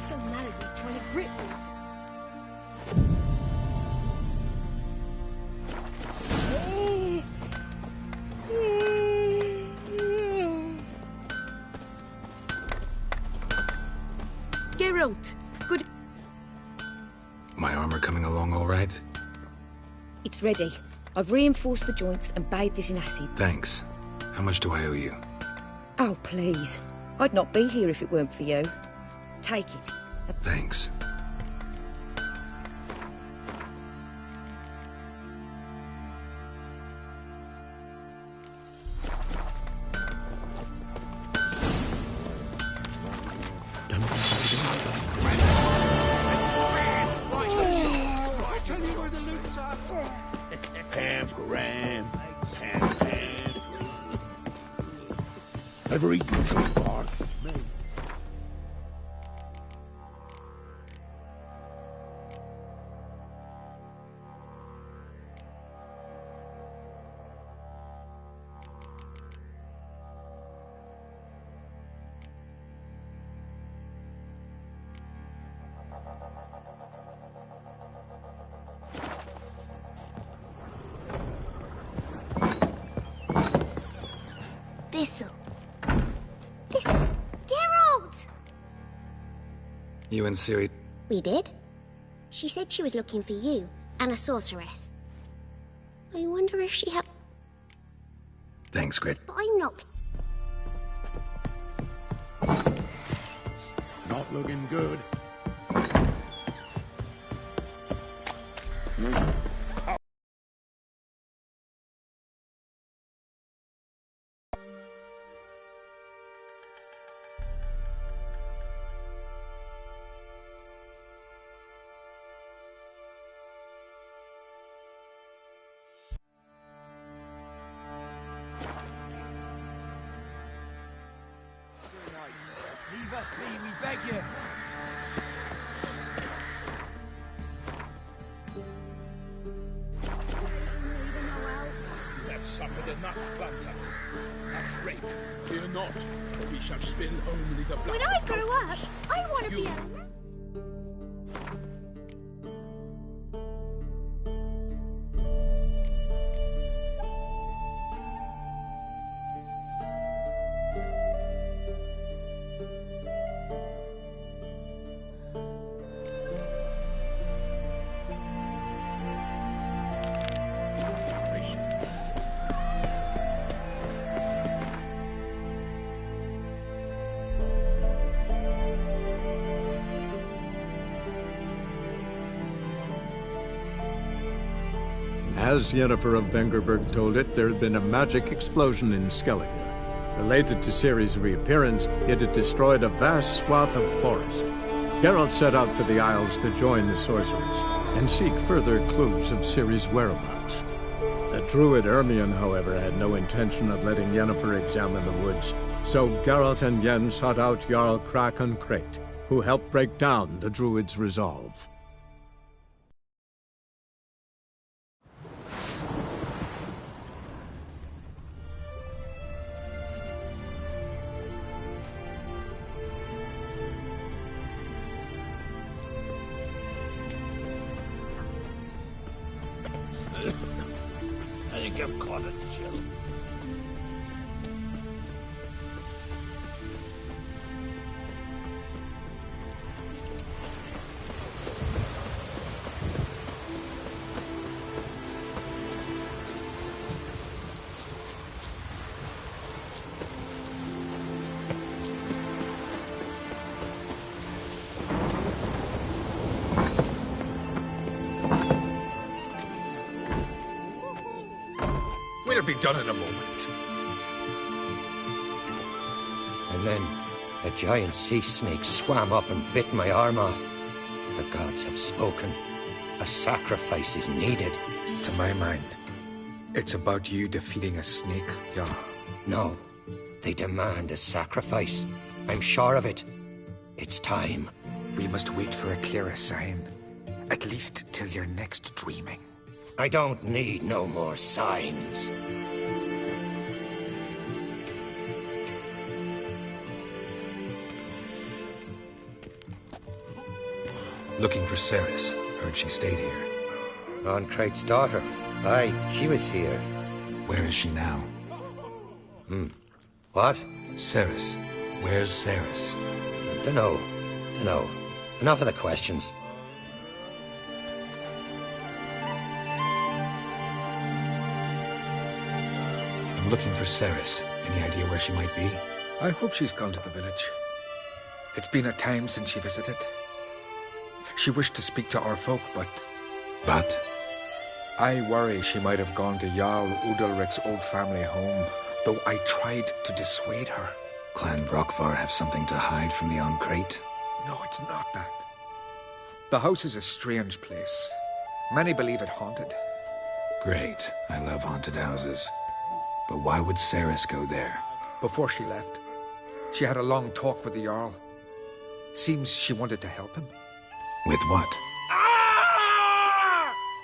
Some melody's trying to grip me. Geralt, good. My armor coming along all right? It's ready. I've reinforced the joints and bathed it in acid. Thanks. How much do I owe you? Oh, please. I'd not be here if it weren't for you. Take it. Thanks. Ever eaten tree bark? Thistle. Geralt! You and Ciri... We did. She said she was looking for you and a sorceress. I wonder if she helped. Thanks, Grit. But I'm not. Not looking good. Leave us be, we beg you. You have suffered enough, Planta. Enough rape. Fear not, for we shall spill only the blood. When I grow up, I want to be a... As Yennefer of Vengerberg told it, there had been a magic explosion in Skellige. Related to Ciri's reappearance, it had destroyed a vast swath of forest. Geralt set out for the Isles to join the sorcerers and seek further clues of Ciri's whereabouts. The druid Ermion, however, had no intention of letting Yennefer examine the woods, so Geralt and Yen sought out Jarl Krakon Krayt, who helped break down the druid's resolve. I think I've caught it, Jill. We'll be done in a moment. And then a giant sea snake swam up and bit my arm off. The gods have spoken. A sacrifice is needed. To my mind, it's about you defeating a snake, Jarl. No, they demand a sacrifice. I'm sure of it. It's time. We must wait for a clearer sign. At least till your next dreaming. I don't need no more signs. Looking for Ceres. Heard she stayed here. On Craig's daughter. Aye, she was here. Where is she now? What? Ceres. Where's Ceres? Dunno. Enough of the questions. I'm looking for Ceres. Any idea where she might be? I hope she's gone to the village. It's been a time since she visited. She wished to speak to our folk, but But? I worry she might have gone to Jarl Udalric's old family home, though I tried to dissuade her. Clan Brockvar have something to hide from the Oncrate? No, it's not that. The house is a strange place. Many believe it haunted. Great. I love haunted houses. But why would Ceres go there? Before she left, she had a long talk with the Jarl. Seems she wanted to help him. With what?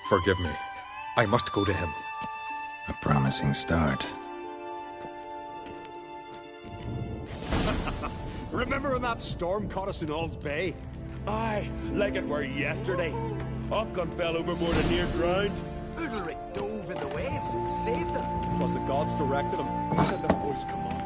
Forgive me. I must go to him. A promising start. Remember when that storm caught us in Ald's Bay? Aye, like it were yesterday. Ofcom fell overboard and near drowned. Udalric dove in the waves and saved him. 'Twas the gods directed him, said their voice commanded him.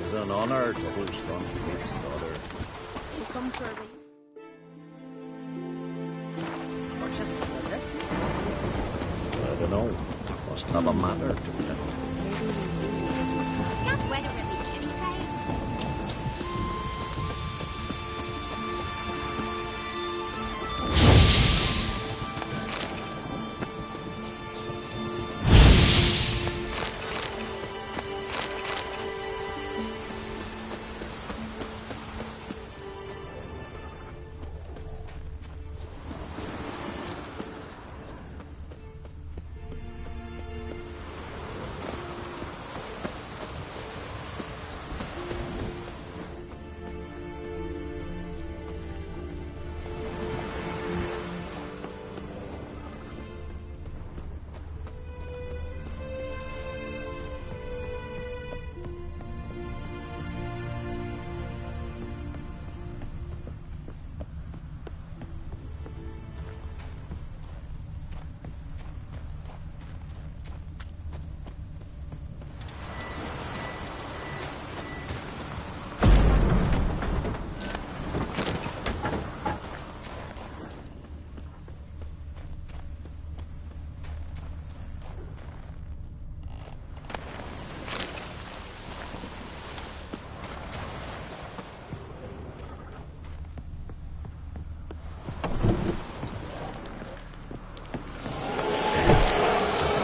It's an honor to host on Craig's daughter. She come for a reason? Or just a visit? I don't know. Must have a matter to tell. Maybe we need some Is that weather really kitty pie?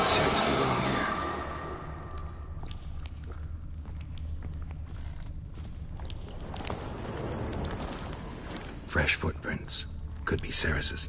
Seriously wrong here. Fresh footprints. Could be Ceres's.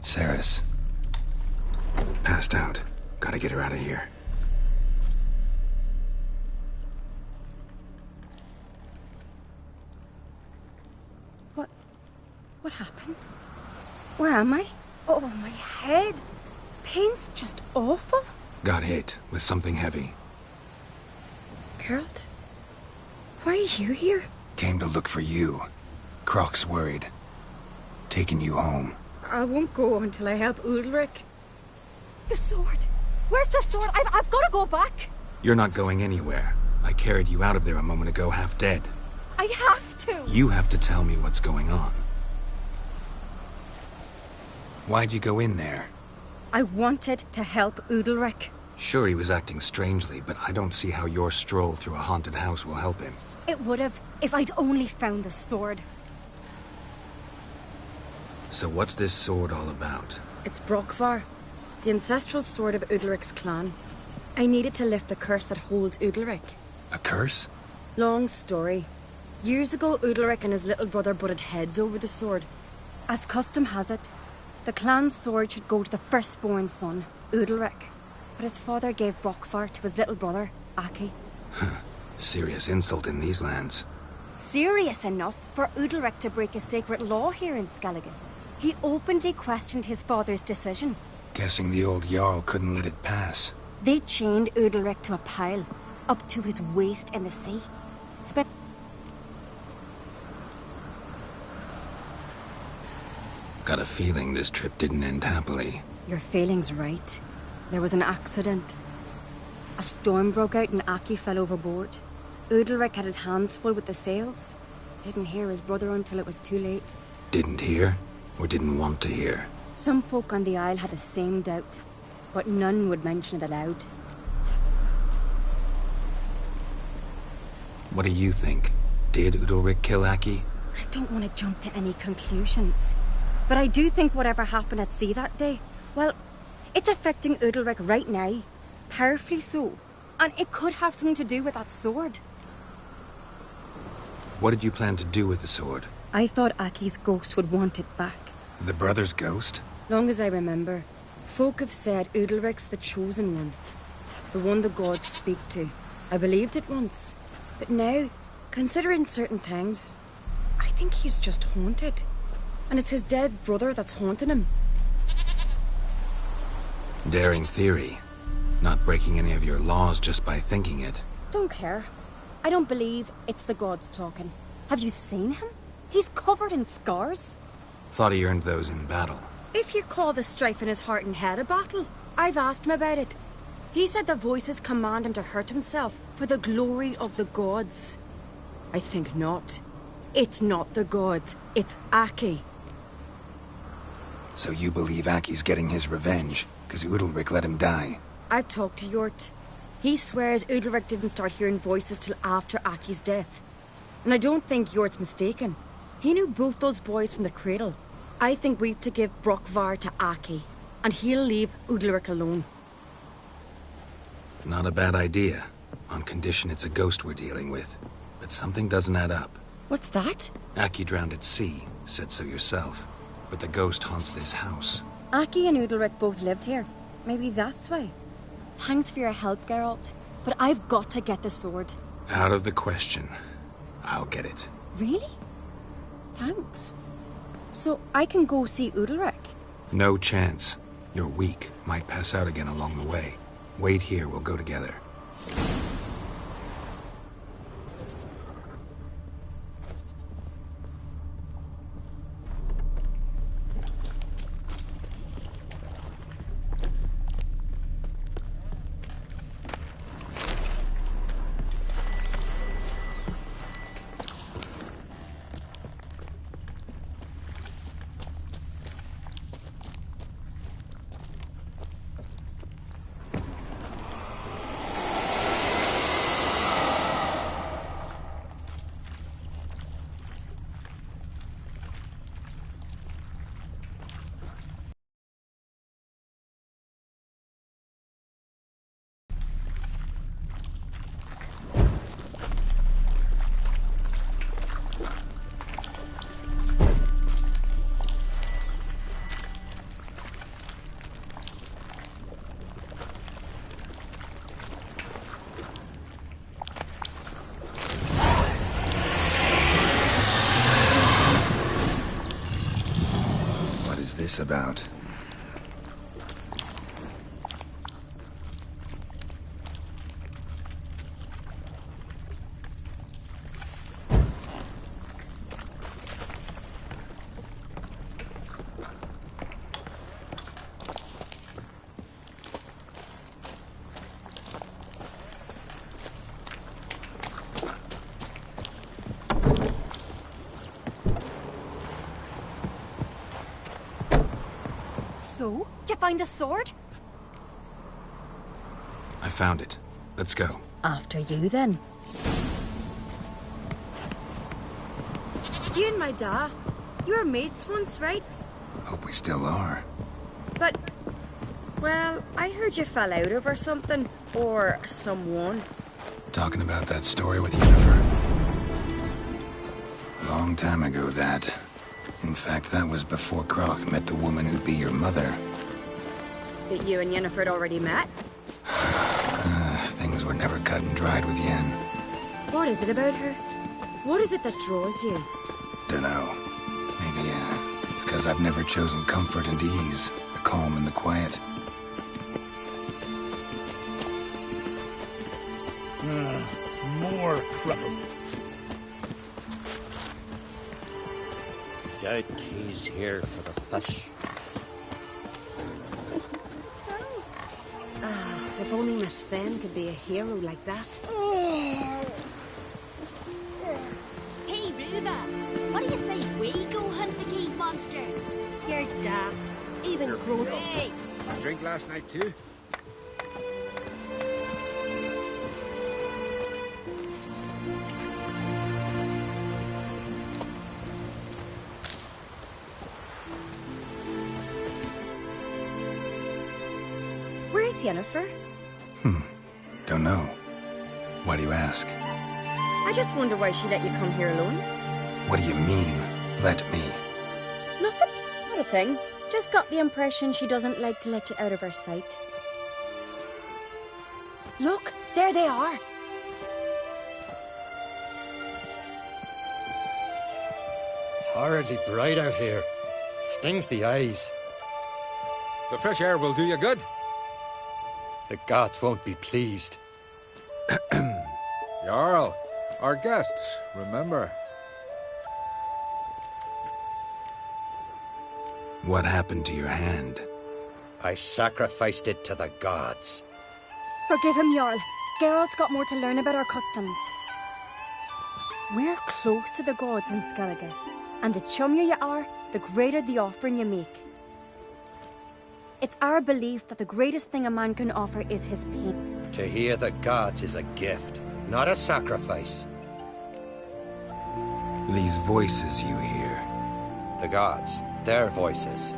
Ceres. Passed out. Gotta get her out of here. What happened? Where am I? Oh, my head. Pain's just awful. Got hit with something heavy. Geralt, why are you here? Came to look for you. Croc's worried. Taking you home. I won't go until I help Udalric. The sword! Where's the sword? I've got to go back! You're not going anywhere. I carried you out of there a moment ago, half dead. I have to! You have to tell me what's going on. Why'd you go in there? I wanted to help Udalric. Sure, he was acting strangely, but I don't see how your stroll through a haunted house will help him. It would have, if I'd only found the sword. So what's this sword all about? It's Brokvar, the ancestral sword of Udalric's clan. I needed to lift the curse that holds Udalric. A curse? Long story. Years ago, Udalric and his little brother butted heads over the sword. As custom has it, the clan's sword should go to the firstborn son, Udalric. But his father gave Brokvar to his little brother, Aki. Serious insult in these lands. Serious enough for Udalric to break a sacred law here in Skellige. He openly questioned his father's decision. Guessing the old Jarl couldn't let it pass. They chained Udalric to a pile, up to his waist in the sea. Got a feeling this trip didn't end happily. Your feeling's right. There was an accident. A storm broke out and Aki fell overboard. Udalric had his hands full with the sails. Didn't hear his brother until it was too late. Didn't hear? Or didn't want to hear? Some folk on the Isle had the same doubt, but none would mention it aloud. What do you think? Did Udalric kill Aki? I don't want to jump to any conclusions, but I do think whatever happened at sea that day, well, it's affecting Udalric right now, powerfully so, and it could have something to do with that sword. What did you plan to do with the sword? I thought Aki's ghost would want it back. The brother's ghost? Long as I remember, folk have said Udalric's the chosen one. The one the gods speak to. I believed it once. But now, considering certain things, I think he's just haunted. And it's his dead brother that's haunting him. Daring theory. Not breaking any of your laws just by thinking it. Don't care. I don't believe it's the gods talking. Have you seen him? He's covered in scars. Thought he earned those in battle. If you call the strife in his heart and head a battle, I've asked him about it. He said the voices command him to hurt himself for the glory of the gods. I think not. It's not the gods, it's Aki. So you believe Aki's getting his revenge, because Udalric let him die? I've talked to Yort. He swears Udalric didn't start hearing voices till after Aki's death. And I don't think Yort's mistaken. He knew both those boys from the cradle. I think we've to give Brokvar to Aki, and he'll leave Udalric alone. Not a bad idea, on condition it's a ghost we're dealing with. But something doesn't add up. What's that? Aki drowned at sea, said so yourself. But the ghost haunts this house. Aki and Udalric both lived here. Maybe that's why. Thanks for your help, Geralt. But I've got to get the sword. Out of the question. I'll get it. Really? Thanks. So I can go see Udalric? No chance. You're weak. Might pass out again along the way. Wait here, we'll go together. This about? So? Did you find the sword? I found it. Let's go. After you, then. You and my dad, you were mates once, right? Hope we still are. But, well, I heard you fell out over something. Or someone. Talking about that story with Yennefer. Long time ago, that. In fact, that was before Krog met the woman who'd be your mother. But you and Yennefer had already met? Things were never cut and dried with Yen. What is it about her? What is it that draws you? Dunno. Maybe, it's because I've never chosen comfort and ease, the calm and the quiet. More trouble. Got keys here for the fish. If only Miss Sven could be a hero like that. Hey, Ruva, what do you say we go hunt the cave monster? You're daft. Even grown up. Hey! Drink last night too? Where's Yennefer? Don't know. Why do you ask? I just wonder why she let you come here alone. What do you mean, let me? Nothing. Not a thing. Just got the impression she doesn't like to let you out of her sight. Look, there they are. Horridly bright out here. Stings the eyes. The fresh air will do you good. The gods won't be pleased. Jarl, our guests, remember. What happened to your hand? I sacrificed it to the gods. Forgive him, Jarl. Geralt's got more to learn about our customs. We're close to the gods in Skellige, and the chummier you are, the greater the offering you make. It's our belief that the greatest thing a man can offer is his pain. To hear the gods is a gift, not a sacrifice. These voices you hear. The gods, their voices.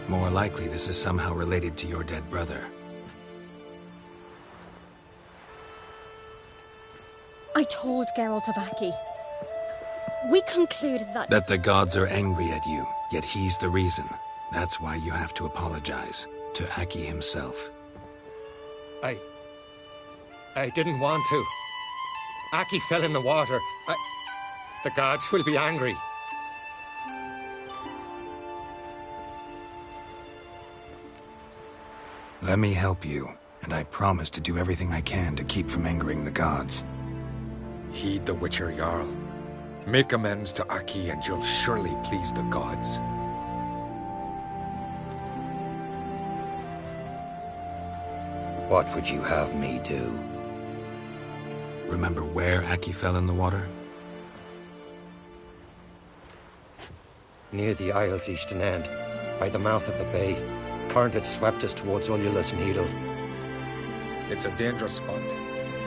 More likely this is somehow related to your dead brother. I told Geralt of Aki. We concluded that... That the gods are angry at you, yet he's the reason. That's why you have to apologize to Aki himself. I didn't want to. Aki fell in the water. The gods will be angry. Let me help you, and I promise to do everything I can to keep from angering the gods. Heed the Witcher, Jarl. Make amends to Aki and you'll surely please the gods. What would you have me do? Remember where Aki fell in the water? Near the Isle's eastern end, by the mouth of the bay. Current had swept us towards Ullula's Needle. It's a dangerous spot.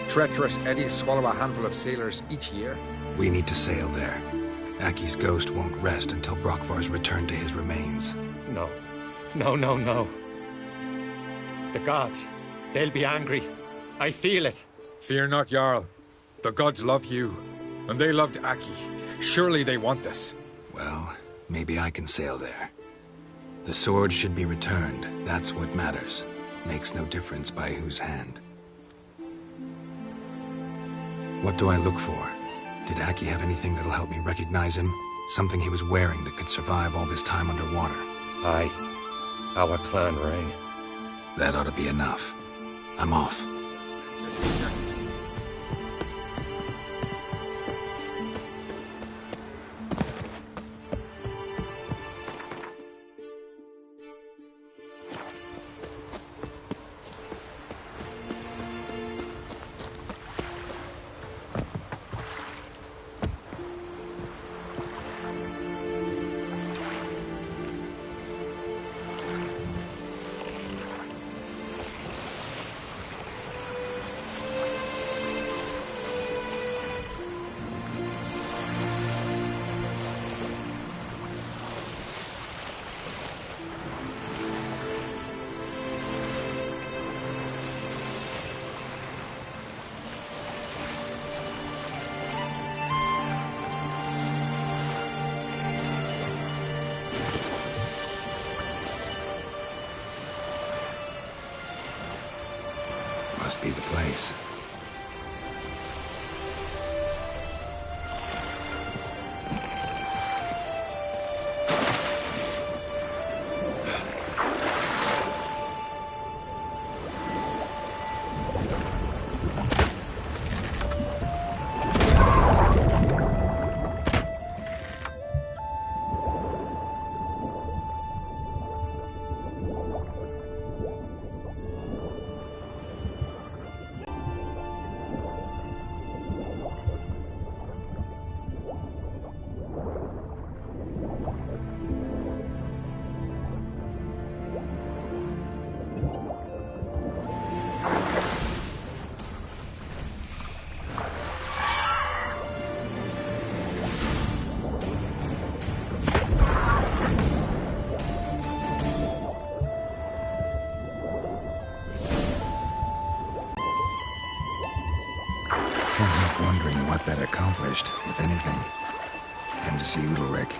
Treacherous eddies swallow a handful of sailors each year. We need to sail there. Aki's ghost won't rest until Brokvar's returned to his remains. No. The gods, they'll be angry. I feel it. Fear not, Jarl. The gods love you, and they loved Aki. Surely they want this. Well, maybe I can sail there. The sword should be returned. That's what matters. Makes no difference by whose hand. What do I look for? Did Aki have anything that'll help me recognize him? Something he was wearing that could survive all this time underwater? Aye. Our clan ring. That ought to be enough. I'm off. must be the place. Wondering what that accomplished, if anything. Time to see Udalric.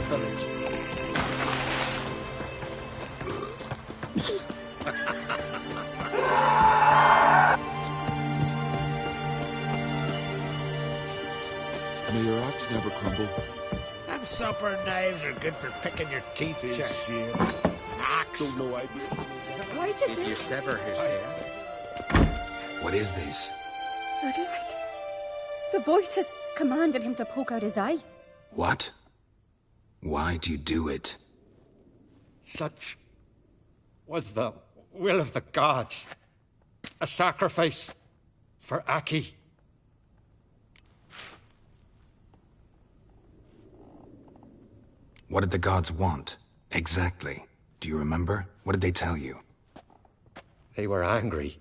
village. May your axe never crumble. Them supper knives are good for picking your teeth, sir. Shame. An axe. Don't know idea. Why'd you do Did you it? sever his hair? What is this? Udalric. The voice has commanded him to poke out his eye. What? Why do you do it? Such was the will of the gods. A sacrifice for Aki. What did the gods want? Exactly. Do you remember? What did they tell you? They were angry.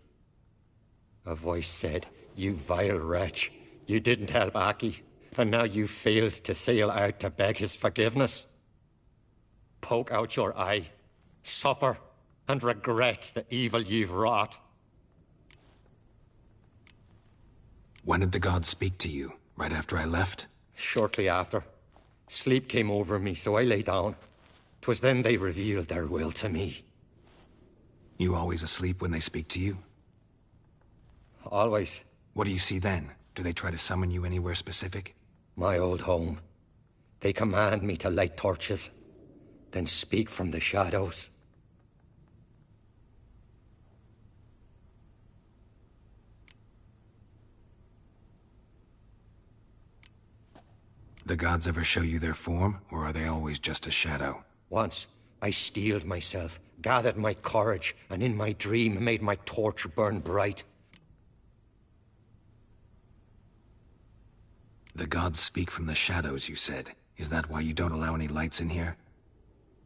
A voice said, "You vile wretch, you didn't help Aki, and now you failed to sail out to beg his forgiveness. Poke out your eye, suffer, and regret the evil you've wrought." When did the gods speak to you? Right after I left? Shortly after. Sleep came over me, so I lay down. 'Twas then they revealed their will to me. You always asleep when they speak to you? Always. What do you see then? Do they try to summon you anywhere specific? My old home. They command me to light torches, then speak from the shadows. The gods ever show you their form, or are they always just a shadow? Once, I steeled myself, gathered my courage, and in my dream made my torch burn bright. The gods speak from the shadows, you said. Is that why you don't allow any lights in here?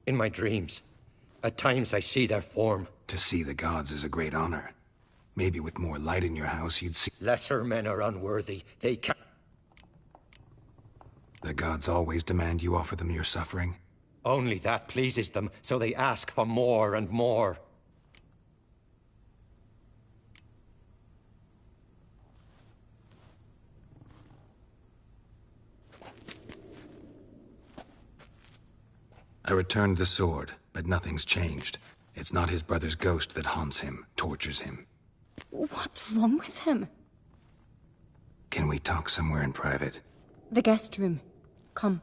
In my dreams. At times I see their form. To see the gods is a great honor. Maybe with more light in your house, you'd see... Lesser men are unworthy. They can't... The gods always demand you offer them your suffering? Only that pleases them, so they ask for more and more. I returned the sword, but nothing's changed. It's not his brother's ghost that haunts him, tortures him. What's wrong with him? Can we talk somewhere in private? The guest room. Come.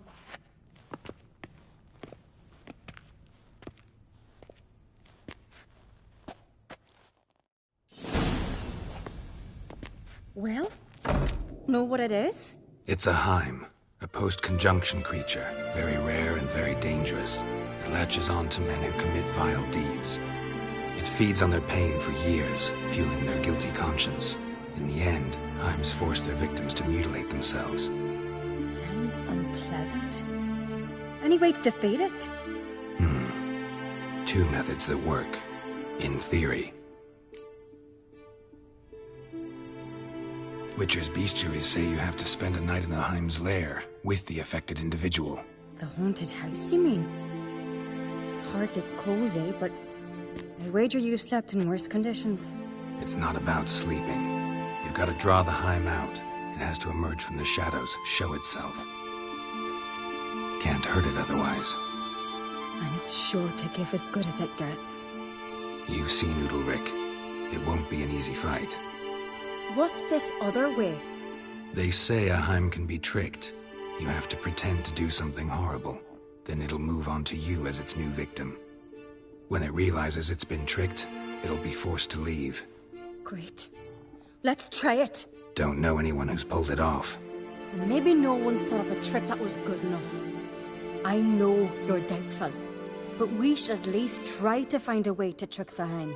Well, know what it is? It's a Heim, a post-conjunction creature, very rare and very dangerous. It latches on to men who commit vile deeds. It feeds on their pain for years, fueling their guilty conscience. In the end, Heims force their victims to mutilate themselves. Sounds unpleasant. Any way to defeat it? Two methods that work. In theory. Witcher's bestiaries say you have to spend a night in the Heim's lair, with the affected individual. The haunted house, you mean? It's hardly cozy, but I wager you've slept in worse conditions. It's not about sleeping. You've got to draw the Heim out. It has to emerge from the shadows, show itself. Can't hurt it otherwise. And it's sure to give as good as it gets. You've seen Udalric. It won't be an easy fight. What's this other way? They say a Heim can be tricked. You have to pretend to do something horrible. Then it'll move on to you as its new victim. When it realizes it's been tricked, it'll be forced to leave. Great. Let's try it. Don't know anyone who's pulled it off. Maybe no one's thought of a trick that was good enough. I know you're doubtful, but we should at least try to find a way to trick the Heim.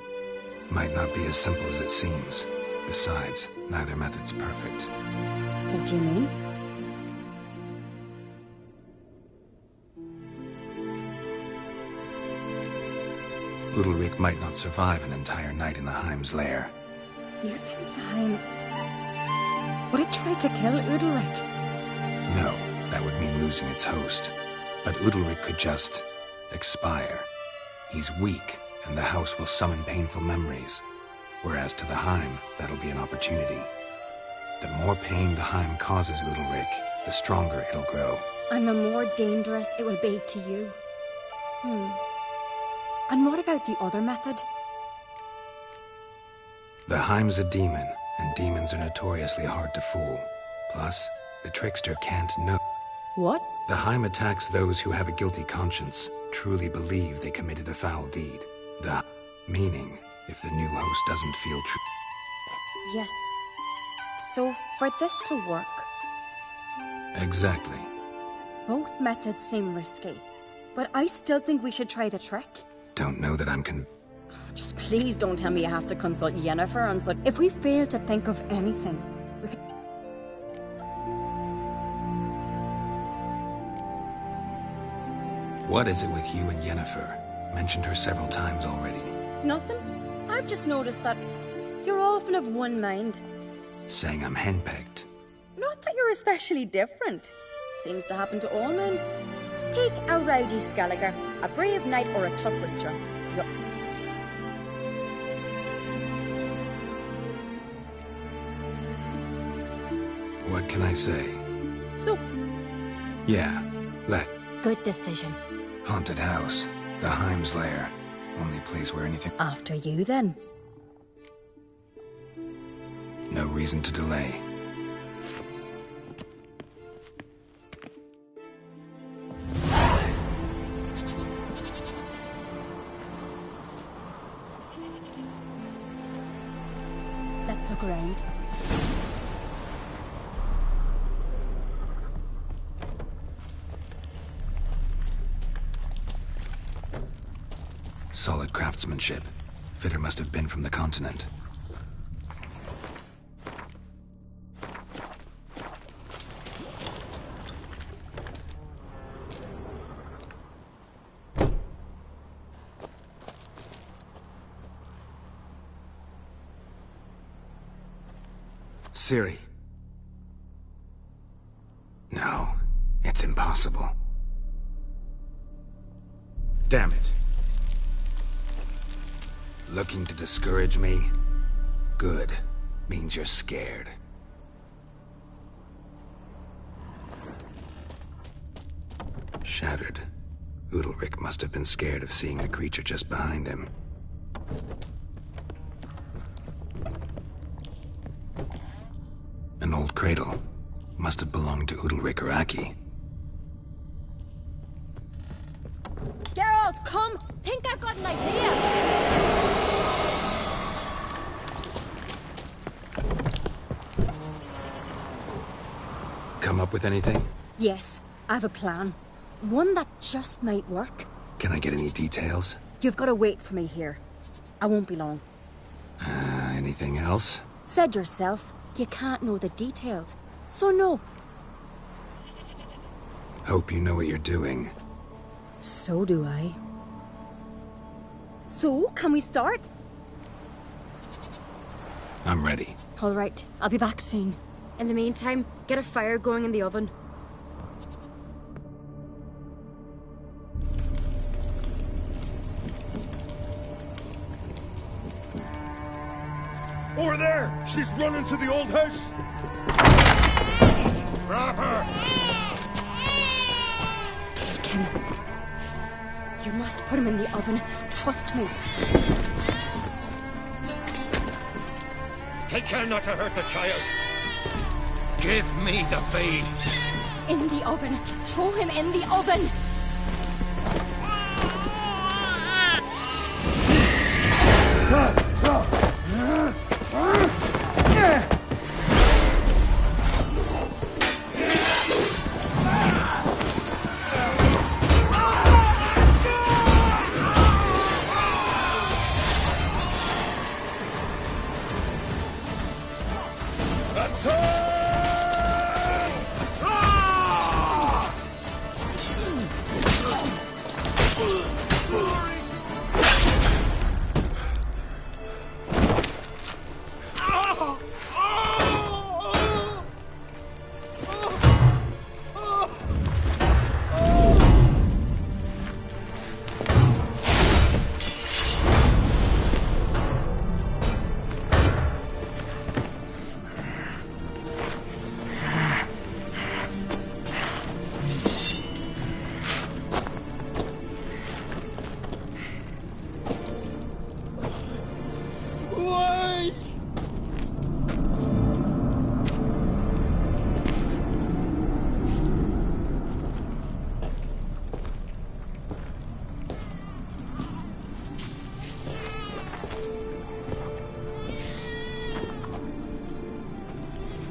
Might not be as simple as it seems. Besides, neither method's perfect. What do you mean? Udalric might not survive an entire night in the Heim's lair. You think the Heim... Would it try to kill Udalric? No, that would mean losing its host. But Udalric could just... expire. He's weak, and the house will summon painful memories. Whereas to the Heim, that'll be an opportunity. The more pain the Heim causes Udalric, the stronger it'll grow. And the more dangerous it will be to you. And what about the other method? The Heim's a demon, and demons are notoriously hard to fool. Plus, the trickster can't know. What? The Heim attacks those who have a guilty conscience, truly believe they committed a foul deed. The meaning, if the new host doesn't feel true. Yes. So, for this to work... Exactly. Both methods seem risky, but I still think we should try the trick. Don't know that I'm Just please don't tell me I have to consult Yennefer and such. If we fail to think of anything, we can... What is it with you and Yennefer? Mentioned her several times already. Nothing. I've just noticed that you're often of one mind. Saying I'm henpecked. Not that you're especially different. Seems to happen to all men. Take a rowdy Skelliger, a brave knight or a tough witcher. What can I say? So? Yeah, Good decision. Haunted house. The Heim's lair. Only place where anything... After you, then. No reason to delay. Let's look around. craftsmanship. Fitter must have been from the continent. Ciri. No, it's impossible. Damn it. Looking to discourage me? Good. Means you're scared. Shattered. Udalric must have been scared of seeing the creature just behind him. An old cradle. Must have belonged to Udalric or Aki. Geralt, come! Think I've got an idea! Come up with anything? Yes, I have a plan. One that just might work. Can I get any details? You've got to wait for me here. I won't be long. Anything else? Said yourself, you can't know the details. So no. Hope you know what you're doing. So do I. So, can we start? I'm ready. All right, I'll be back soon. In the meantime, get a fire going in the oven. Over there! She's running to the old house! Grab her! Take him. You must put him in the oven. Trust me. Take care not to hurt the child. Give me the babe. In the oven. Throw him in the oven.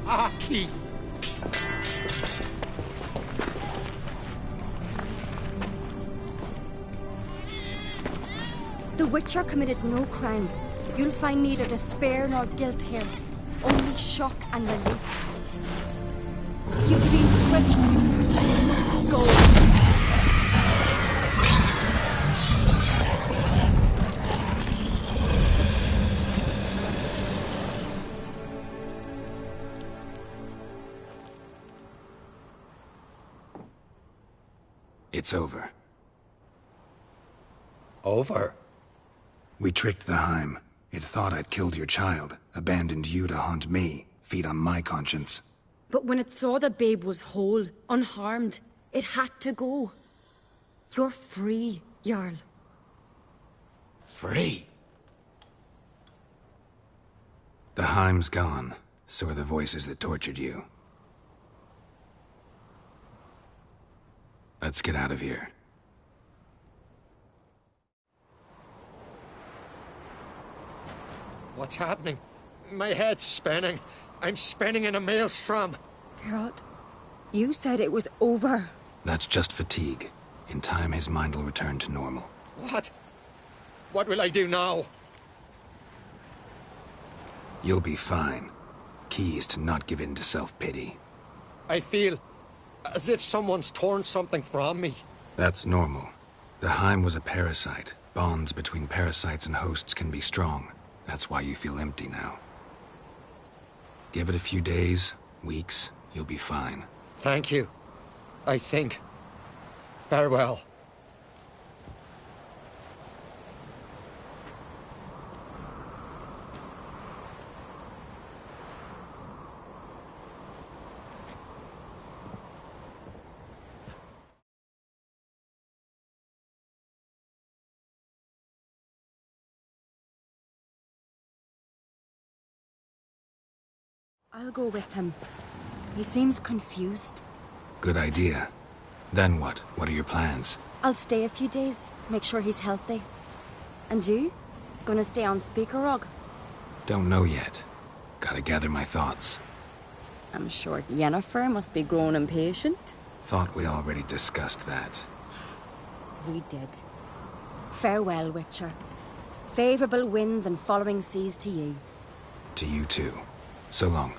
Aki! The Witcher committed no crime. You'll find neither despair nor guilt here. Only shock and relief. You've been tricked. You must go. It's over. Over? We tricked the Heim. It thought I'd killed your child, abandoned you to haunt me, feed on my conscience. But when it saw the babe was whole, unharmed, it had to go. You're free, Jarl. Free? The Heim's gone, so are the voices that tortured you. Let's get out of here. What's happening? My head's spinning. I'm spinning in a maelstrom. Geralt, you said it was over. That's just fatigue. In time, his mind will return to normal. What? What will I do now? You'll be fine. Key is to not give in to self-pity. I feel as if someone's torn something from me. That's normal. The Heim was a parasite. Bonds between parasites and hosts can be strong. That's why you feel empty now. Give it a few days, weeks, you'll be fine. Thank you. I think. Farewell. I'll go with him. He seems confused. Good idea. Then what? What are your plans? I'll stay a few days, make sure he's healthy. And you? Gonna stay on Speaker Rog? Don't know yet. Gotta gather my thoughts. I'm sure Yennefer must be growing impatient. Thought we already discussed that. We did. Farewell, Witcher. Favourable winds and following seas to you. To you too. So long.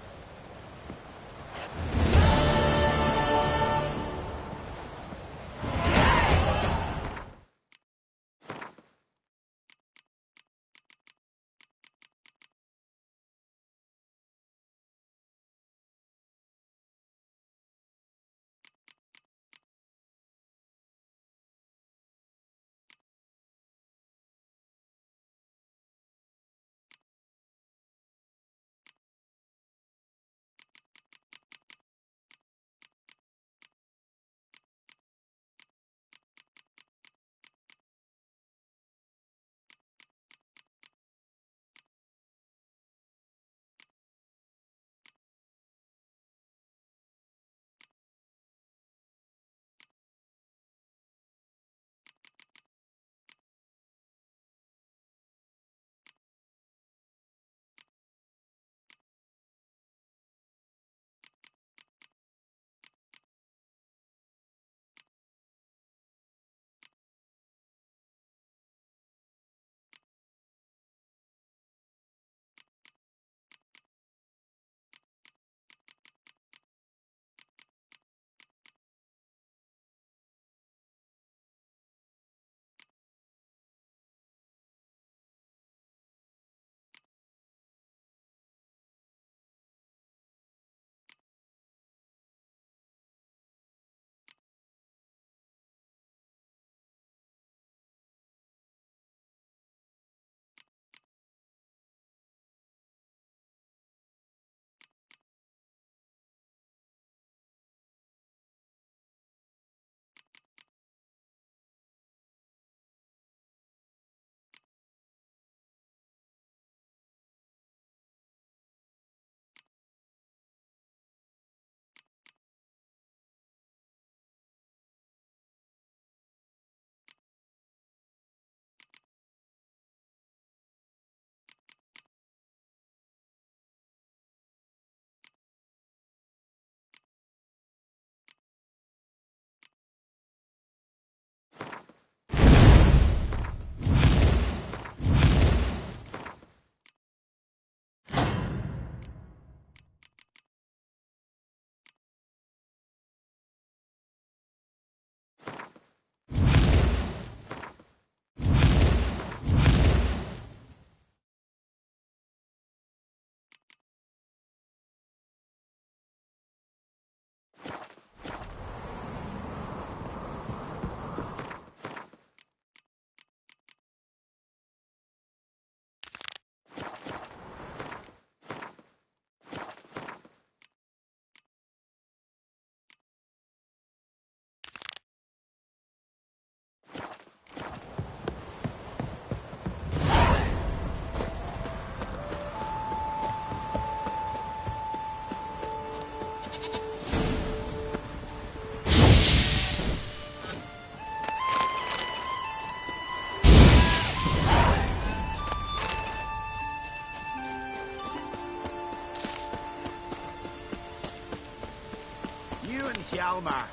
Hjalmar,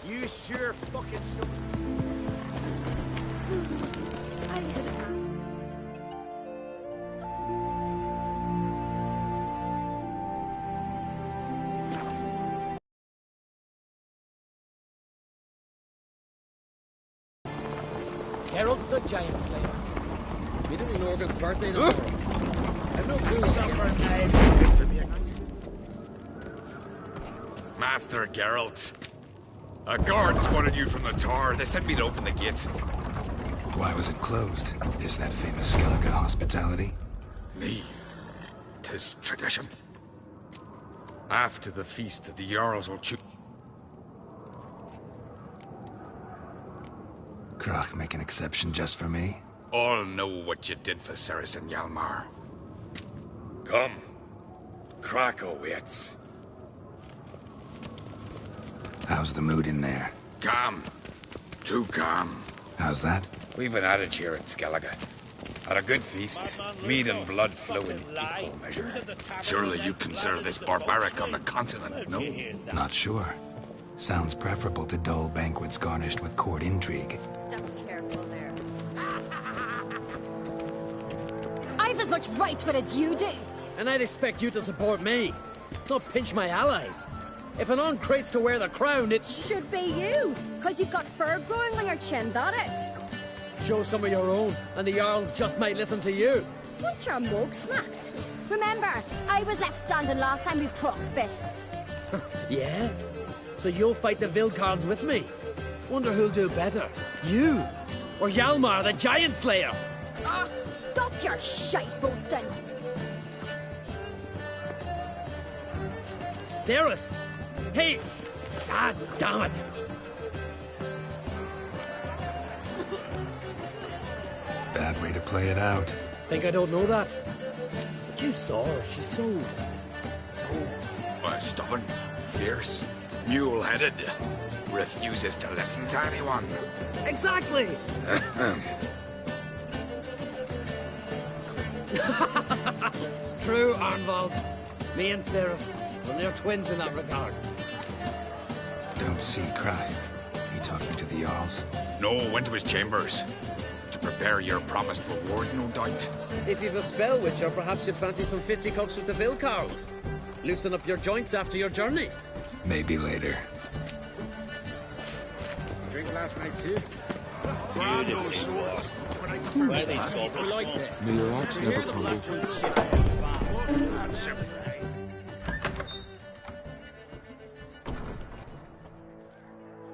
you sure fucking so. I could have. Giant Slayer. Me little Norgan's birthday tomorrow. I've no clue. Master Geralt. A guard spotted you from the tower. They sent me to open the gates. Why was it closed? Is that famous Skellige hospitality? Me. 'Tis tradition. After the feast, the Jarls will choose. Krach make an exception just for me? All know what you did for Ceres and Hjalmar. Come. Krach waits. How's the mood in there? Calm. Too calm. How's that? We've an adage here at Skellige. At a good feast, mead and blood flow in equal measure. Surely you consider this barbaric on the continent, no? Not sure. Sounds preferable to dull banquets garnished with court intrigue. Step careful there. I've as much right to it as you do. And I'd expect you to support me, not pinch my allies. If an on crates to wear the crown, it should be you, because you've got fur growing on your chin, that it? Show some of your own, and the Jarls just might listen to you. Want your mug smacked? Remember, I was left standing last time we crossed fists. Yeah? So you'll fight the Vilcards with me? Wonder who'll do better, you or Hjalmar the Giant Slayer? Oh, stop your shite boasting! Ceres! Hey! God damn it! Bad way to play it out. Think I don't know that? But you saw her, she's so... Stubborn, fierce, mule-headed. Refuses to listen to anyone. Exactly! True, Arnvald. Me and Ceres, well, they're twins in that regard. Don't see Krach. He talking to the Jarls? No, went to his chambers. To prepare your promised reward, no doubt. If you've a spell witcher, perhaps you'd fancy some fisticuffs with the Vilcarls. Loosen up your joints after your journey. Maybe later. Drink last night too? Beautiful swords. Where they like this. May your axe never crumble.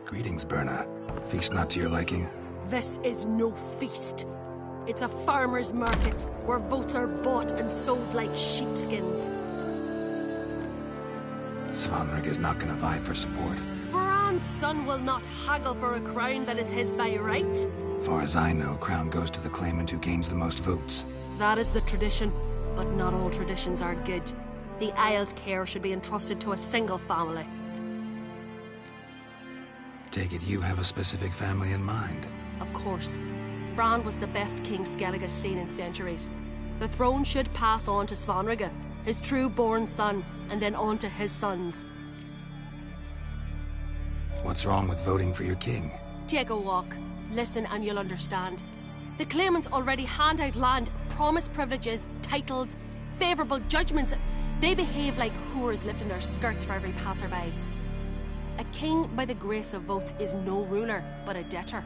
Greetings, Berna. Feast not to your liking? This is no feast. It's a farmer's market where votes are bought and sold like sheepskins. Svanrig is not gonna vie for support. Bran's son will not haggle for a crown that is his by right. Far as I know, crown goes to the claimant who gains the most votes. That is the tradition, but not all traditions are good. The Isle's care should be entrusted to a single family. Take it you have a specific family in mind. Of course. Bran was the best king Skellige's seen in centuries. The throne should pass on to Svanrig, his true-born son, and then on to his sons. What's wrong with voting for your king? Take a walk. Listen and you'll understand. The claimants already hand out land, promise privileges, titles, favourable judgments. They behave like whores lifting their skirts for every passerby. A king by the grace of votes is no ruler, but a debtor.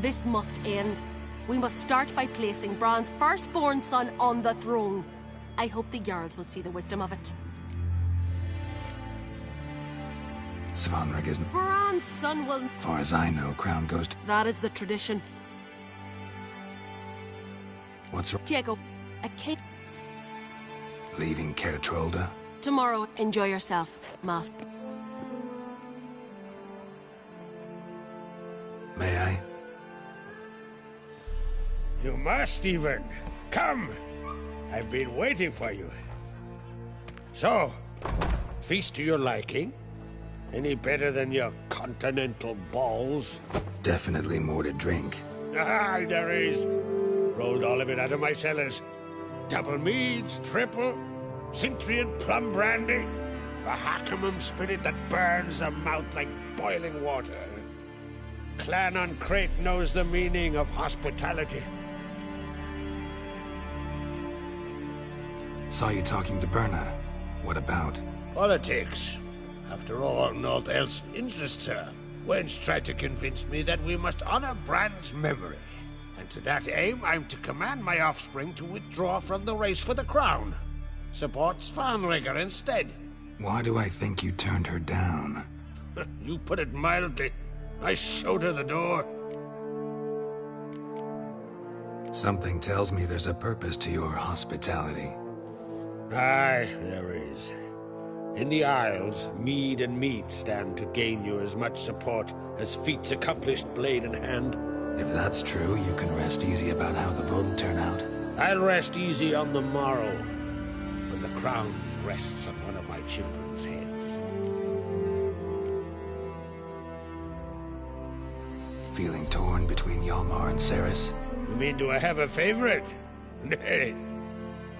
This must end. We must start by placing Bran's firstborn son on the throne. I hope the Jarls will see the wisdom of it. Svanrig isn't... Bran's son will... Far as I know, crown goes to... That is the tradition. What's wrong? Diego, a king... Leaving Caer Trolda? Tomorrow, enjoy yourself, master. May I? You must, even. Come! I've been waiting for you. So, feast to your liking? Any better than your continental balls? Definitely more to drink. Ah, there is. Rolled all of it out of my cellars. Double meads, triple, Cintrian plum brandy, a Hackamum spirit that burns the mouth like boiling water. Clan on Crate knows the meaning of hospitality. Saw you talking to Berna. What about? Politics. After all, naught else interests her. Wench tried to convince me that we must honor Bran's memory. And to that aim, I'm to command my offspring to withdraw from the race for the crown. Support Svanrigger instead. Why do I think you turned her down? You put it mildly. I showed her the door. Something tells me there's a purpose to your hospitality. Aye, there is. In the Isles, mead and meat stand to gain you as much support as feats accomplished blade in hand. If that's true, you can rest easy about how the vote turn out. I'll rest easy on the morrow, when the crown rests on one of my children's heads. Feeling torn between Hjalmar and Ceres? You mean do I have a favorite? Nay.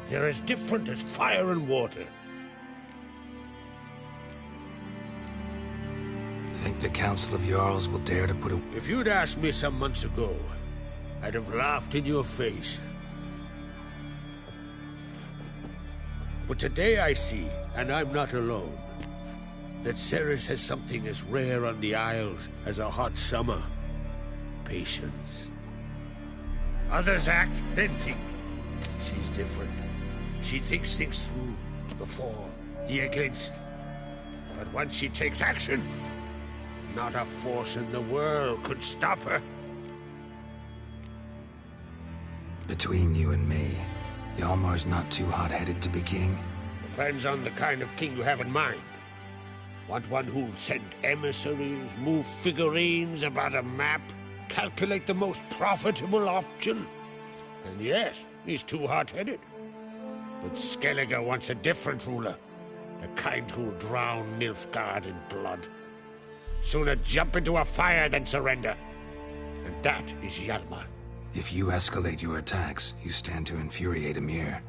They're as different as fire and water. Think the Council of Jarls will dare to put a... If you'd asked me some months ago, I'd have laughed in your face. But today I see, and I'm not alone, that Ceres has something as rare on the Isles as a hot summer. Patience. Others act, then think. She's different. She thinks things through, the for, the against. But once she takes action, not a force in the world could stop her. Between you and me, Hjalmar's not too hot-headed to be king? Depends on the kind of king you have in mind. Want one who'll send emissaries, move figurines about a map, calculate the most profitable option? And yes, he's too hot-headed. But Skellige wants a different ruler. The kind who'll drown Nilfgaard in blood. Sooner jump into a fire than surrender. And that is Hjalmar. If you escalate your attacks, you stand to infuriate Emir.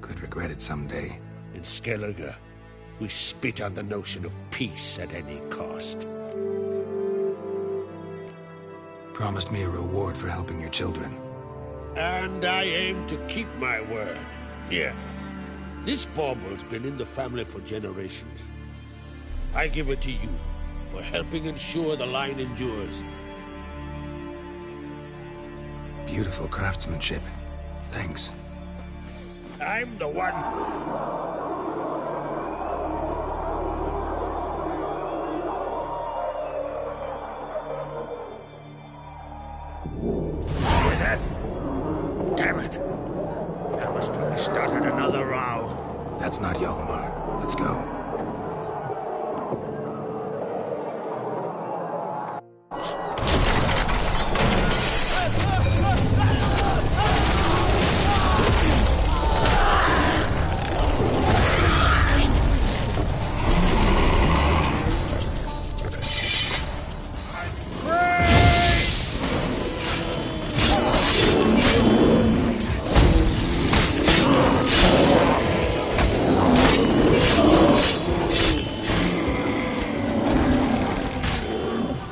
Could regret it someday. In Skellige, we spit on the notion of peace at any cost. Promised me a reward for helping your children. And I aim to keep my word. Here, this bauble's been in the family for generations. I give it to you for helping ensure the line endures. Beautiful craftsmanship. Thanks. I'm the one. Hear that? Damn it. That must have started another row. That's not Hjalmar. Let's go.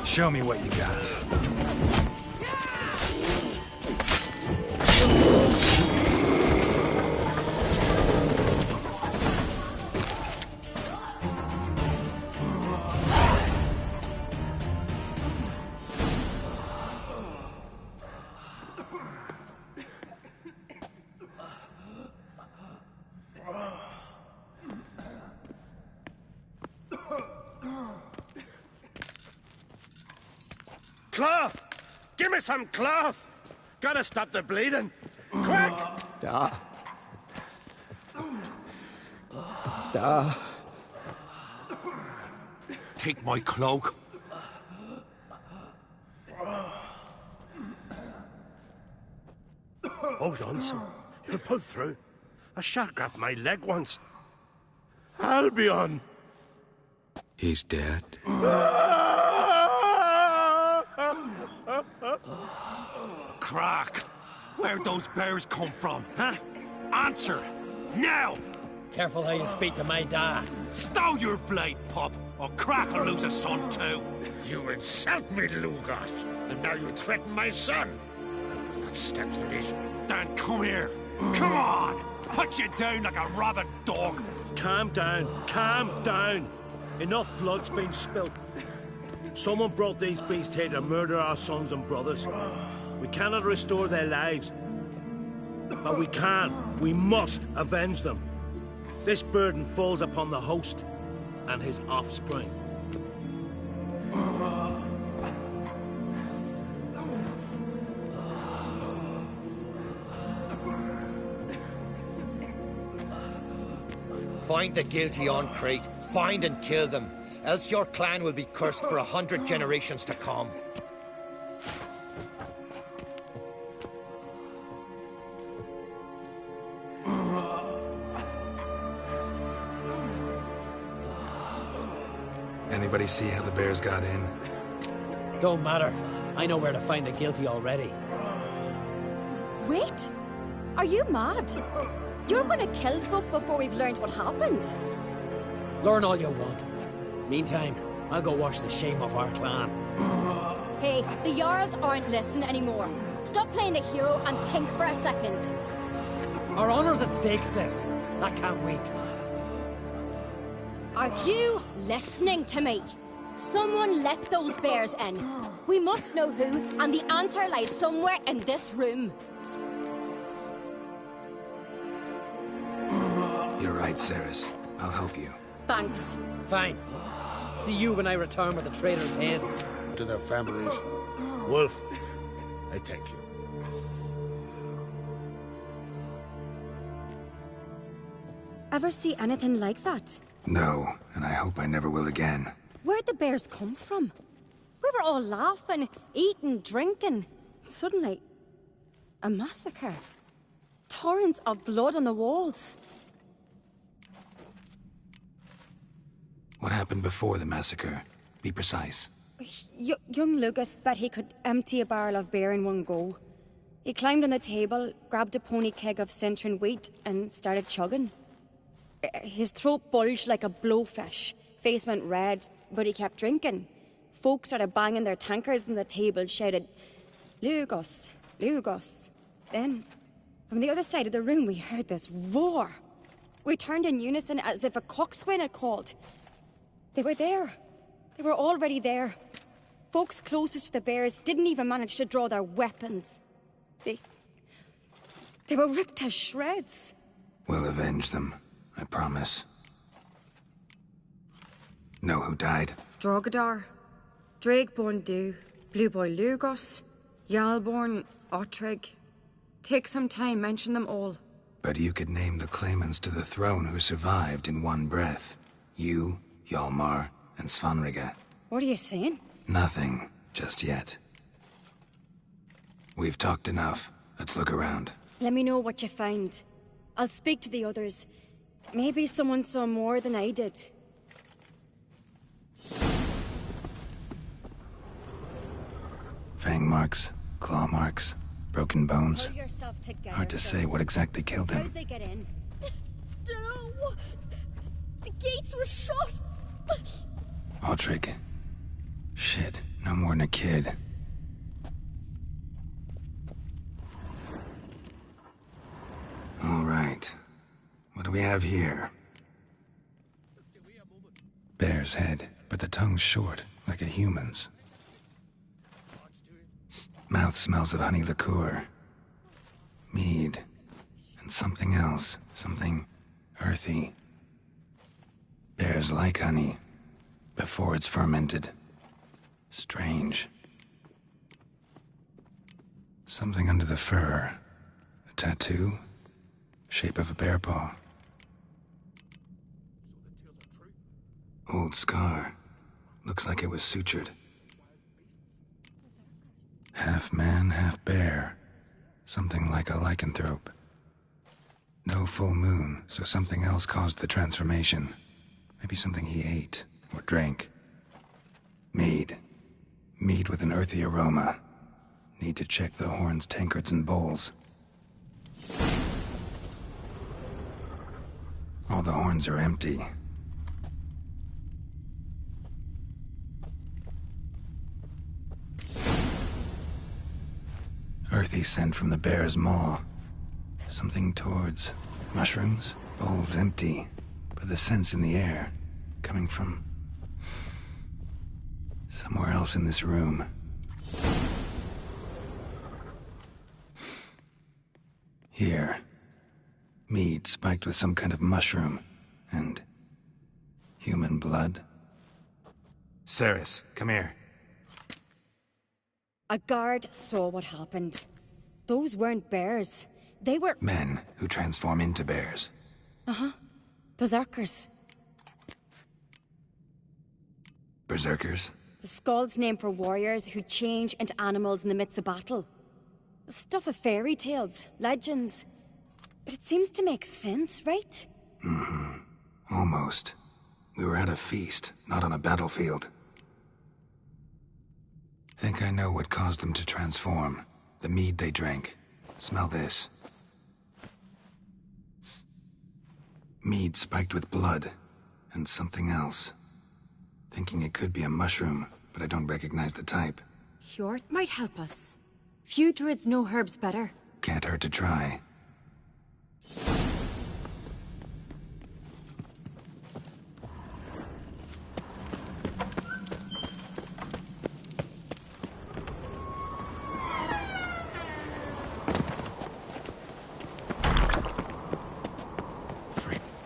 Show me what you got. Cloth! Give me some cloth! Gotta stop the bleeding. Quick! Da. Da. Take my cloak. Hold on, son. You'll pull through. A shark grabbed my leg once. Albion! He's dead. Crack! Where'd those bears come from, huh? Answer! Now! Careful how you speak to my dad. Stow your blade, pup, or Crack will lose a son too. You insult me, Lugos, and now you threaten my son. I will not step for this. Dan, come here. Come on! Put you down like a rabid dog. Calm down. Calm down. Enough blood's been spilt. Someone brought these beasts here to murder our sons and brothers. We cannot restore their lives. But we must avenge them. This burden falls upon the host and his offspring. Find the guilty on Crete. Find and kill them. Else your clan will be cursed for 100 generations to come. Anybody see how the bears got in? Don't matter. I know where to find the guilty already. Wait! Are you mad? You're gonna kill folk before we've learned what happened. Learn all you want. Meantime, I'll go wash the shame off our clan. Hey, the Jarls aren't listening anymore. Stop playing the hero and think for a second. Our honor's at stake, sis. That can't wait. Are you listening to me? Someone let those bears in. We must know who, and the answer lies somewhere in this room. You're right, Ceres. I'll help you. Thanks. Fine. See you when I return with the traitors' heads. To their families. Wolf, I thank you. Ever see anything like that? No, and I hope I never will again. Where'd the bears come from? We were all laughing, eating, drinking. Suddenly, a massacre. Torrents of blood on the walls. What happened before the massacre? Be precise. Young Lucas bet he could empty a barrel of beer in one go. He climbed on the table, grabbed a pony keg of Centron wheat, and started chugging. His throat bulged like a blowfish. Face went red, but he kept drinking. Folks started banging their tankards on the table, shouted, "Lugos, Lugos." Then, from the other side of the room, we heard this roar. We turned in unison as if a coxswain had called. They were there. They were already there. Folks closest to the bears didn't even manage to draw their weapons. They were ripped to shreds. We'll avenge them, I promise. Know who died? Drogadar, Drakeborn Du, Blue Boy Lugos, Yalborn, Ottrig. Take some time, mention them all. But you could name the claimants to the throne who survived in one breath. You, Hjalmar, and Svanrige. What are you saying? Nothing, just yet. We've talked enough. Let's look around. Let me know what you find. I'll speak to the others. Maybe someone saw more than I did. Fang marks, claw marks, broken bones. Pull yourself together, Hard to say what exactly killed him. How'd they get in? Dunno. The gates were shut. Ottrig. Shit, no more than a kid. All right. What do we have here? Bear's head, but the tongue's short, like a human's. Mouth smells of honey liqueur. Mead. And something else. Something earthy. Bears like honey. Before it's fermented. Strange. Something under the fur. A tattoo? Shape of a bear paw. Old scar. Looks like it was sutured. Half man, half bear. Something like a lycanthrope. No full moon, so something else caused the transformation. Maybe something he ate or drank. Mead. Mead with an earthy aroma. Need to check the horns, tankards, and bowls. All the horns are empty. Earthy scent from the bear's maw. Something towards mushrooms. Bowls empty, but the scent's in the air. Coming from somewhere else in this room. Here. Mead spiked with some kind of mushroom. And... human blood. Ceres, come here. A guard saw what happened. Those weren't bears. They were... Men who transform into bears. Uh-huh. Berserkers. Berserkers? The Skald's name for warriors who change into animals in the midst of battle. Stuff of fairy tales, legends. But it seems to make sense, right? Mm-hmm. Almost. We were at a feast, not on a battlefield. Think I know what caused them to transform. The mead they drank. Smell this. Mead spiked with blood. And something else. Thinking it could be a mushroom, but I don't recognize the type. Hjort might help us. Few druids know herbs better. Can't hurt to try.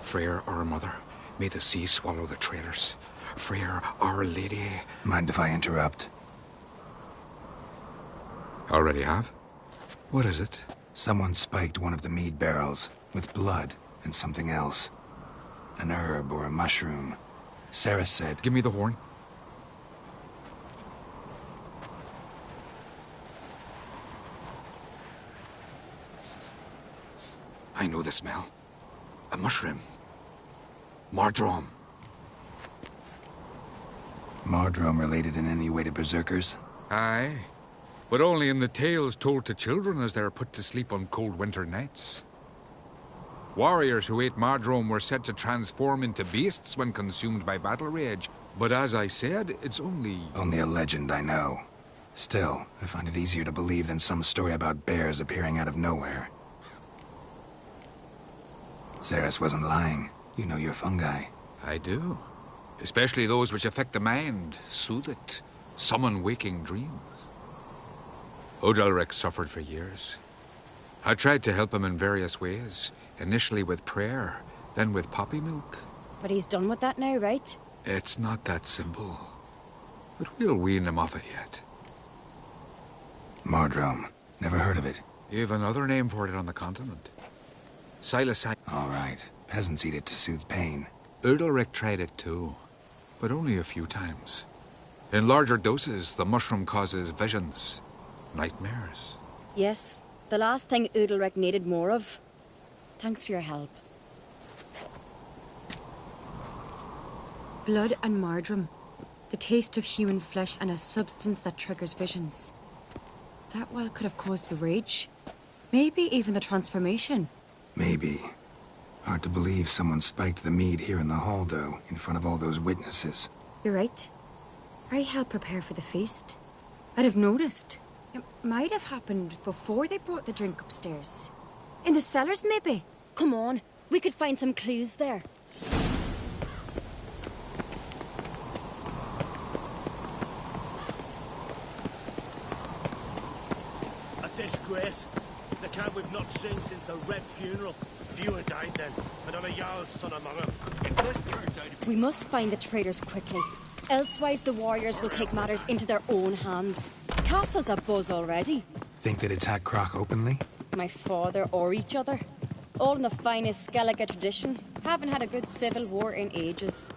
Freyr, our mother, may the sea swallow the traitors. Freyr, our lady. Mind if I interrupt? Already have? What is it? Someone spiked one of the mead barrels with blood and something else. An herb or a mushroom. Sarah said... Give me the horn. I know the smell. A mushroom. Mardrome. Mardrome related in any way to berserkers? Aye. But only in the tales told to children as they are put to sleep on cold winter nights. Warriors who ate Mardrome were said to transform into beasts when consumed by battle rage. But as I said, it's only... Only a legend, I know. Still, I find it easier to believe than some story about bears appearing out of nowhere. Ceres wasn't lying. You know your fungi. I do. Especially those which affect the mind, soothe it, summon waking dreams. Odalric suffered for years. I tried to help him in various ways, initially with prayer, then with poppy milk. But he's done with that now, right? It's not that simple. But we'll wean him off it yet. Mardrome. Never heard of it. You've another name for it on the continent. Psilocybe. All right. Peasants eat it to soothe pain. Odalric tried it too, but only a few times. In larger doses, the mushroom causes visions, nightmares. Yes, the last thing Udalric needed more of. Thanks for your help. Blood and Mardrome. The taste of human flesh and a substance that triggers visions. That well could have caused the rage. Maybe even the transformation. Maybe. Hard to believe someone spiked the mead here in the hall, though, in front of all those witnesses. You're right. I helped prepare for the feast. I'd have noticed. It might have happened before they brought the drink upstairs. In the cellars, maybe? Come on, we could find some clues there. A disgrace. The camp we've not seen since the Red Funeral. Few had died then, and on a Jarl's son among them. We must find the traitors quickly. Elsewise, the warriors will take matters into their own hands. Castle's abuzz already. Think they'd attack Croc openly? My father or each other. All in the finest Skellige tradition. Haven't had a good civil war in ages.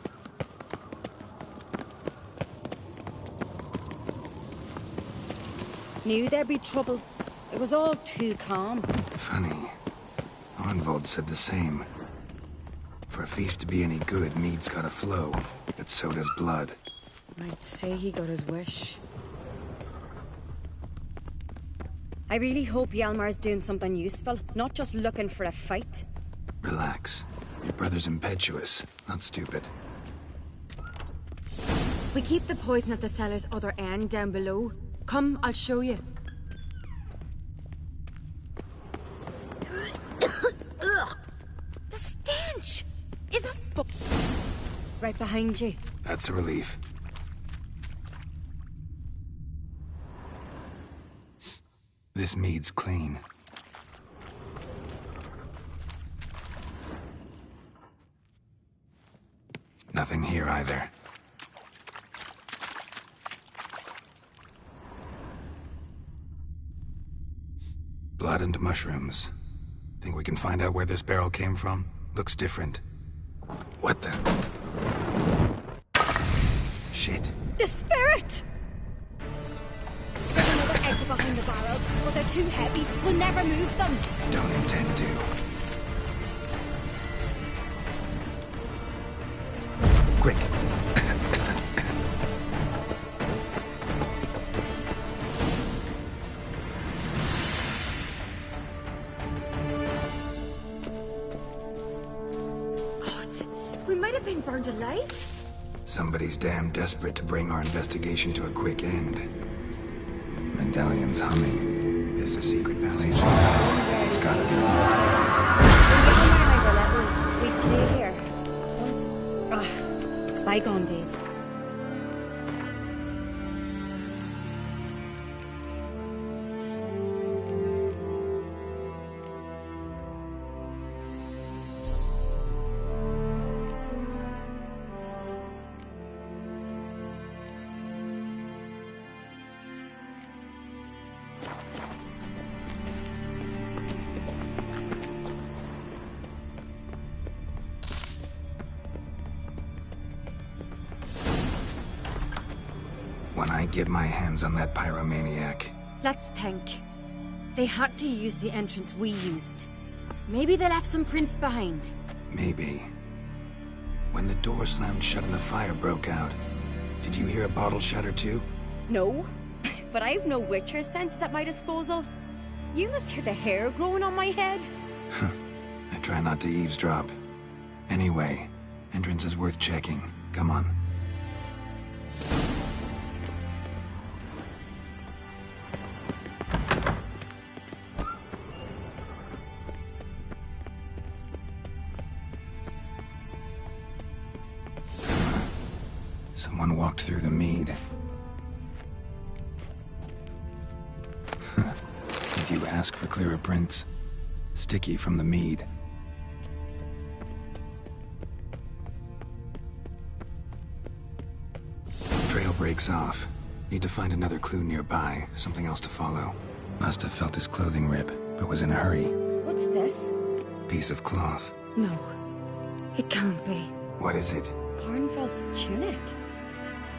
Knew there'd be trouble. It was all too calm. Funny. Arnvold said the same. For a feast to be any good, mead's gotta flow, but so does blood. I'd say he got his wish. I really hope Hjalmar's doing something useful, not just looking for a fight. Relax. Your brother's impetuous, not stupid. We keep the poison at the cellar's other end down below. Come, I'll show you. The stench is a right behind you. That's a relief. This mead's clean. Nothing here either. Blood and mushrooms. Think we can find out where this barrel came from? Looks different. What the? Shit. The spirit! There's another exit behind the barrels, but they're too heavy. We'll never move them. Don't intend to. Quick. We might have been burned alive. Somebody's damn desperate to bring our investigation to a quick end. Medallion's humming. There's a secret passage. It's gotta be. We play here. Once. Bygone days. When I get my hands on that pyromaniac. Let's think. They had to use the entrance we used. Maybe they left some prints behind. Maybe. When the door slammed shut and the fire broke out, did you hear a bottle shatter too? No, but I've no Witcher sense at my disposal. You must hear the hair growing on my head. I try not to eavesdrop. Anyway, entrance is worth checking. Come on. Someone walked through the mead. Did you ask for clearer prints? Sticky from the mead. Trail breaks off. Need to find another clue nearby, something else to follow. Must have felt his clothing rip, but was in a hurry. What's this? Piece of cloth. No. It can't be. What is it? Arnvald's tunic.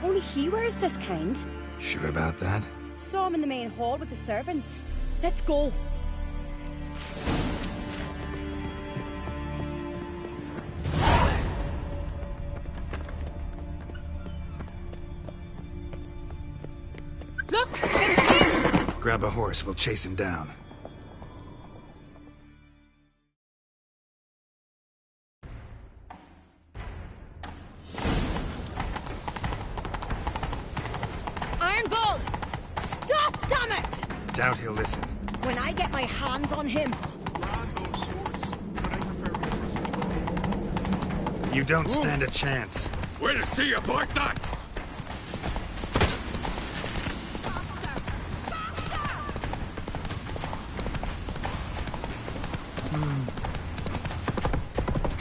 Only he wears this kind. Sure about that? Saw him in the main hall with the servants. Let's go. Look! It's him! Grab a horse, we'll chase him down. Doubt he'll listen. When I get my hands on him. You don't stand a chance. Way to see you, boy, that!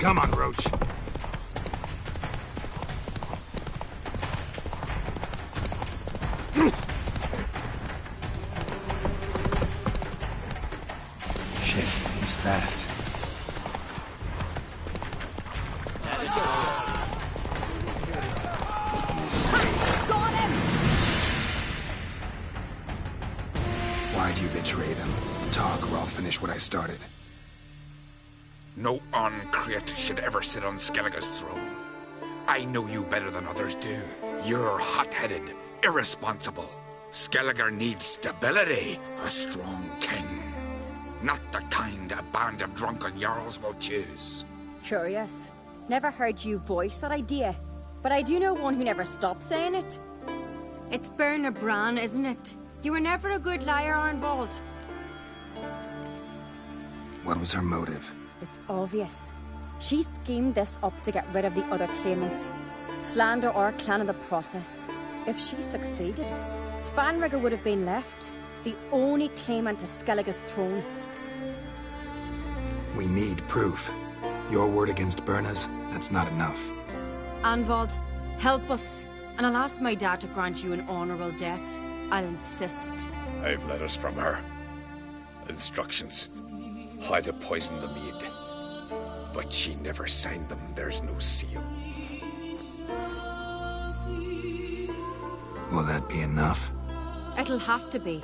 Come on, Roach. Shit, he's fast. Got him! Why'd you betray them? Talk or I'll finish what I started. No uncreate should ever sit on Skellige's throne. I know you better than others do. You're hot-headed, irresponsible. Skellige needs stability, a strong king. Not the kind a band of drunken jarls will choose. Curious. Never heard you voice that idea. But I do know one who never stops saying it. It's Berna Bran, isn't it? You were never a good liar, Arnvald. What was her motive? It's obvious. She schemed this up to get rid of the other claimants. Slander our clan in the process. If she succeeded, Svanrigger would have been left, the only claimant to Skellige's throne. We need proof. Your word against Berna's, that's not enough. Anvald, help us, and I'll ask my dad to grant you an honourable death. I'll insist. I've letters from her. Instructions. How to poison the mead. But she never signed them. There's no seal. Will that be enough? It'll have to be.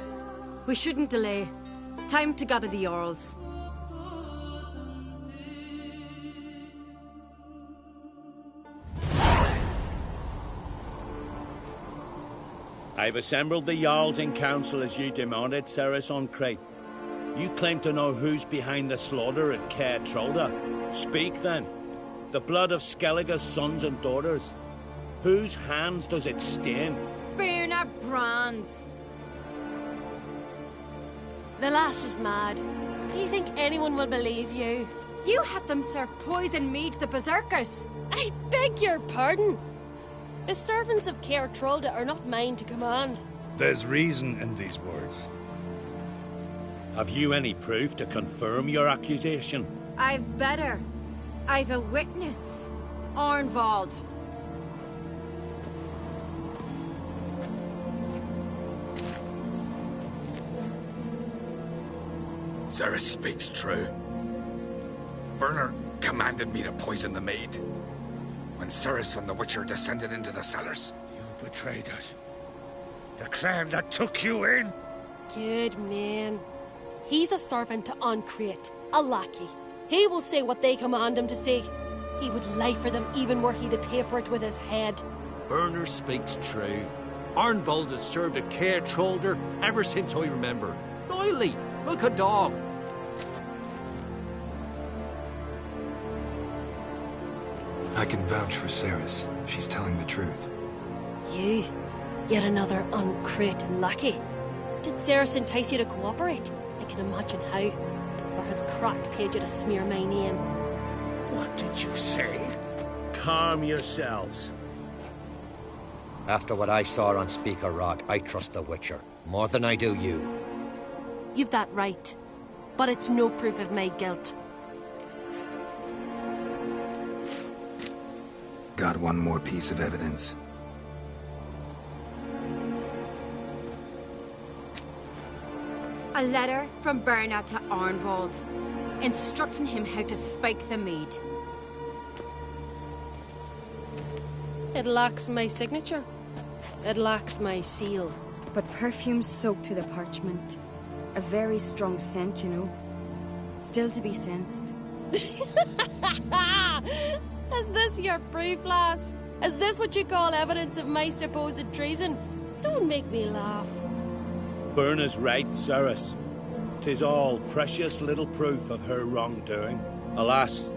We shouldn't delay. Time to gather the Jarls. I've assembled the Jarls in council as you demanded, Ceres on Crate. You claim to know who's behind the slaughter at Caer Trolda. Speak then. The blood of Skellige's sons and daughters. Whose hands does it stain? Birna Brands. The lass is mad. Do you think anyone will believe you? You had them serve poison mead to the berserkers. I beg your pardon. The servants of Caer Trolda are not mine to command. There's reason in these words. Have you any proof to confirm your accusation? I've better. I've a witness. Arnvald. Ceres speaks true. Bernard commanded me to poison the maid. When Ceres and the Witcher descended into the cellars. You betrayed us. The clan that took you in. Good man. He's a servant to Ancrate, a lackey. He will say what they command him to say. He would lie for them even were he to pay for it with his head. Bernard speaks true. Arnvald has served at Caer Trolda ever since I remember. Doily, look a dog. I can vouch for Ceres. She's telling the truth. You? Yet another Ancrate lackey? Did Ceres entice you to cooperate? I can imagine how. Or has Crack paid you to smear my name? What did you say? Calm yourselves. After what I saw on Speaker Rock, I trust the Witcher. More than I do you. You've that right. But it's no proof of my guilt. Got one more piece of evidence. A letter from Birna to Arnvald, instructing him how to spike the mead. It lacks my signature. It lacks my seal. But perfume soaked through the parchment. A very strong scent, you know. Still to be sensed. Is this your proof, lass? Is this what you call evidence of my supposed treason? Don't make me laugh. Birna's right, Ceres. 'Tis all precious little proof of her wrongdoing. Alas,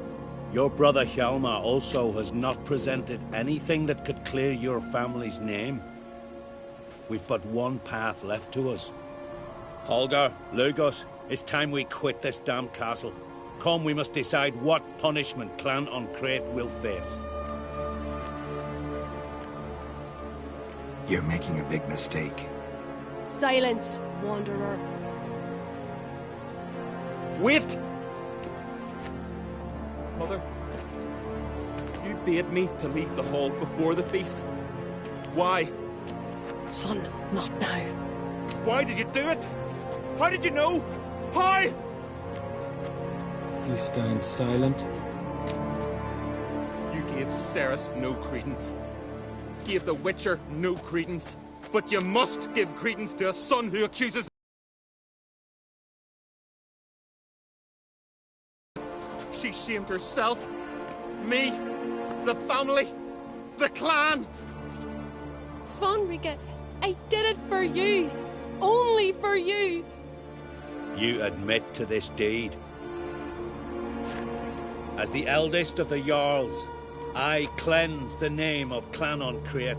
your brother Hjalmar also has not presented anything that could clear your family's name. We've but one path left to us. Holger, Lugos, it's time we quit this damned castle. Come, we must decide what punishment Clan Ancrate will face. You're making a big mistake. Silence, wanderer. Wait! Mother, you bade me to leave the hall before the feast. Why? Son, not now. Why did you do it? How did you know? How? He stands silent. You gave Ceres no credence. Gave the Witcher no credence. But you must give credence to a son who accuses... She shamed herself, me, the family, the clan. Svanrika, I did it for you. Only for you. You admit to this deed. As the eldest of the Jarls, I cleanse the name of Clan Ancrate,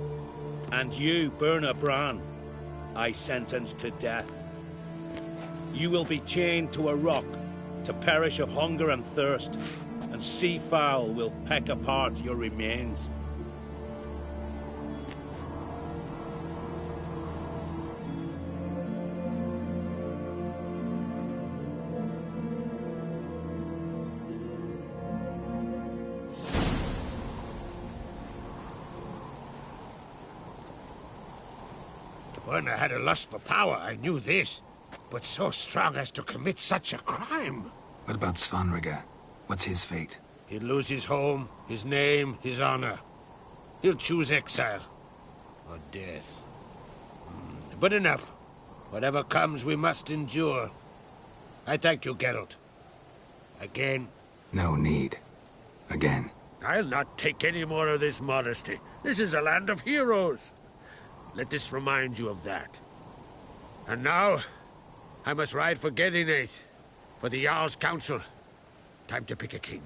and you, Birna Bran, I sentence to death. You will be chained to a rock, to perish of hunger and thirst, and sea fowl will peck apart your remains. When I had a lust for power, I knew this. But so strong as to commit such a crime. What about Svanrigger? What's his fate? He'll lose his home, his name, his honor. He'll choose exile. Or death. But enough. Whatever comes, we must endure. I thank you, Geralt. Again. No need. Again. I'll not take any more of this modesty. This is a land of heroes. Let this remind you of that. And now, I must ride for Gedinath, for the Jarl's council. Time to pick a king.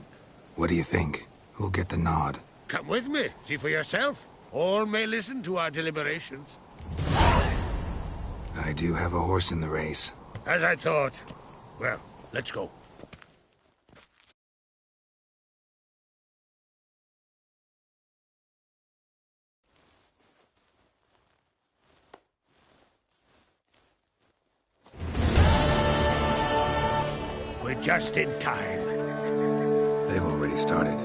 What do you think? Who'll get the nod? Come with me, see for yourself. All may listen to our deliberations. I do have a horse in the race. As I thought. Well, let's go. We're just in time. They've already started.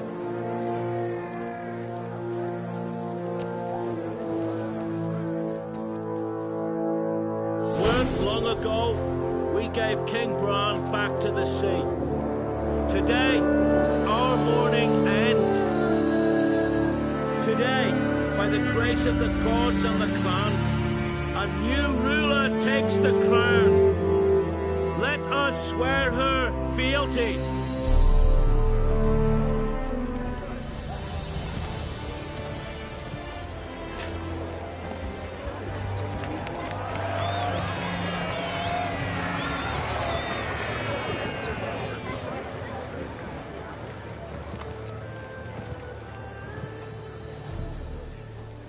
Long ago, we gave King Bran back to the sea. Today, our mourning ends. Today, by the grace of the gods and the clans, a new ruler takes the crown. Let us swear her fealty.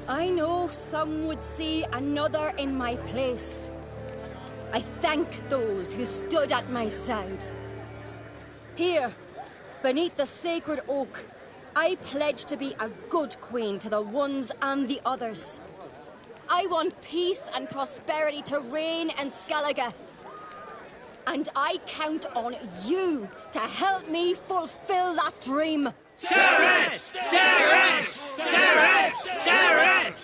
I know some would see another in my place. I thank those who stood at my side. Here, beneath the sacred oak, I pledge to be a good queen to the ones and the others. I want peace and prosperity to reign in Skellige. And I count on you to help me fulfill that dream. Ceres! Ceres! Ceres! Ceres!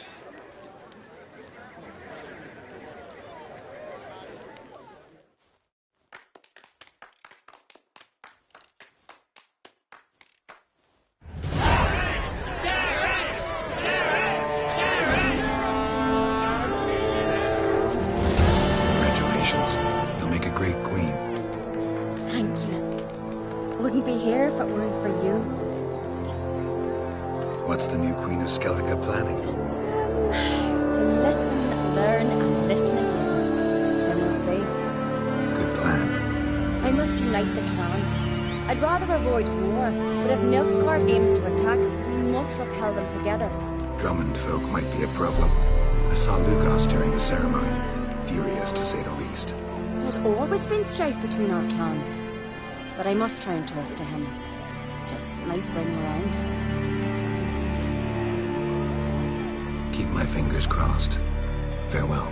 Congratulations. You'll make a great queen. Thank you. Wouldn't be here if it weren't for you. What's the new Queen of Skellige planning? To listen, learn, and listen again. Then we'll see. Good plan. I must unite the clans. I'd rather avoid war, but if Nilfgaard aims to attack, we must repel them together. Drummond folk might be a problem. I saw Lugos during the ceremony. Furious, to say the least. There's always been strife between our clans. But I must try and talk to him. Just might bring him around. Keep my fingers crossed. Farewell.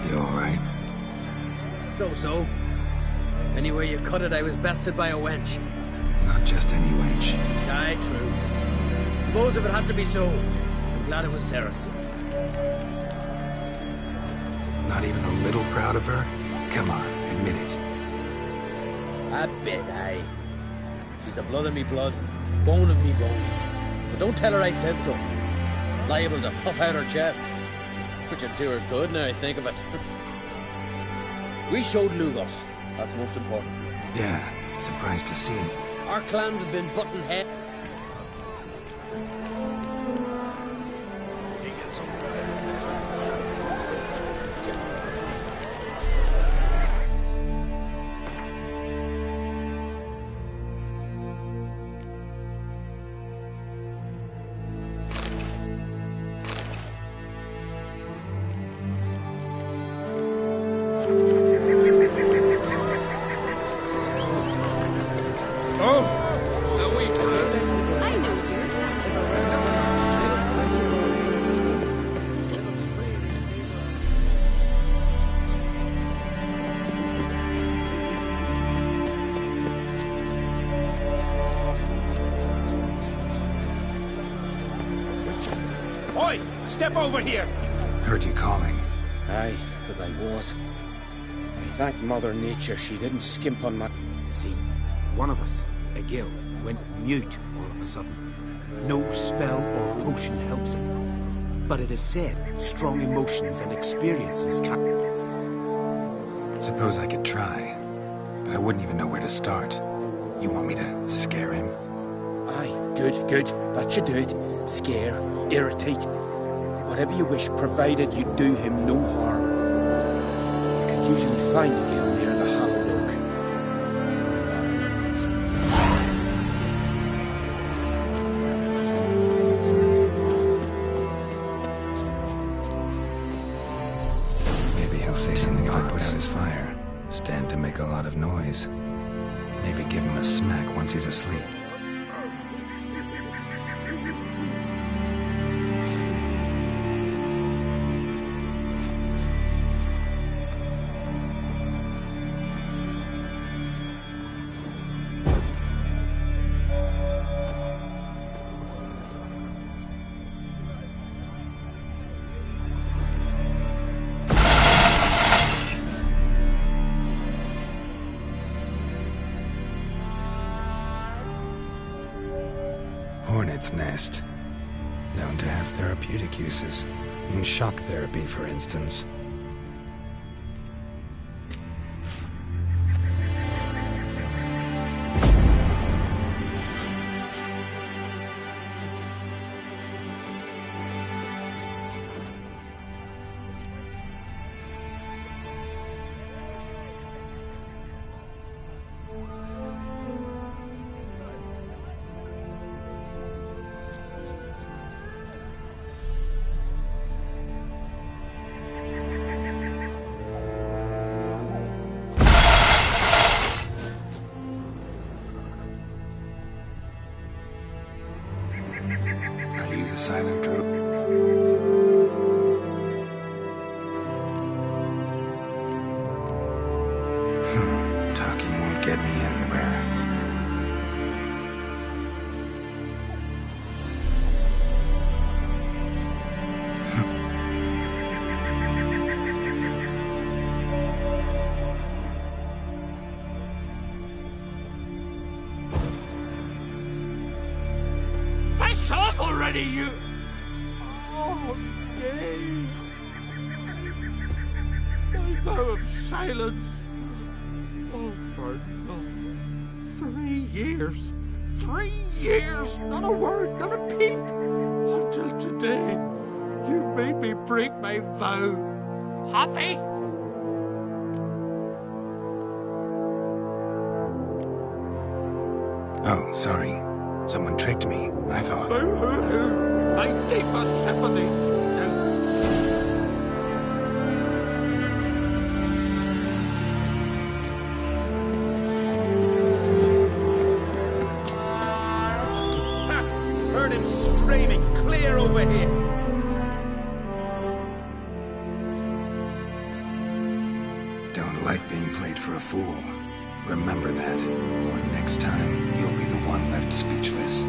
You alright? So. Anywhere you cut it, I was bested by a wench. Not just any wench. Aye, true. Suppose if it had to be so, I'm glad it was Ceres. Not even a little proud of her? Come on, admit it. A bit, aye. She's the blood of me blood, bone of me bone. But don't tell her I said so. Liable to puff out her chest. Which would do her good now I think of it. We showed Lugos. That's most important. Yeah, surprised to see him. Our clans have been button head. Step over here! Heard you calling. Aye, because I was. I thank Mother Nature she didn't skimp on my... See, one of us, a gill, went mute all of a sudden. No spell or potion helps him. But it is said strong emotions and experiences can... Suppose I could try, but I wouldn't even know where to start. You want me to scare him? Aye, good. That should do it. Scare, irritate. Whatever you wish, provided you do him no harm. You can usually find a gill near the Hallowed Oak. Maybe he'll say something if I put out his fire. Stand to make a lot of noise. Maybe give him a smack once he's asleep. Hornet's nest. Known to have therapeutic uses. In shock therapy, for instance. Silent Druid. Talking won't get me anywhere. Piss off already, you... Oh, nay. My vow of silence. Oh, for naught. 3 years. 3 years! Not a word, not a peep! Until today, you made me break my vow. Happy? Oh, sorry. Someone tricked me, I thought. Boo-hoo-hoo! My deepest sympathies. Heard him screaming clear over here. Don't like being played for a fool. Remember that, or next time, you'll be the one left speechless.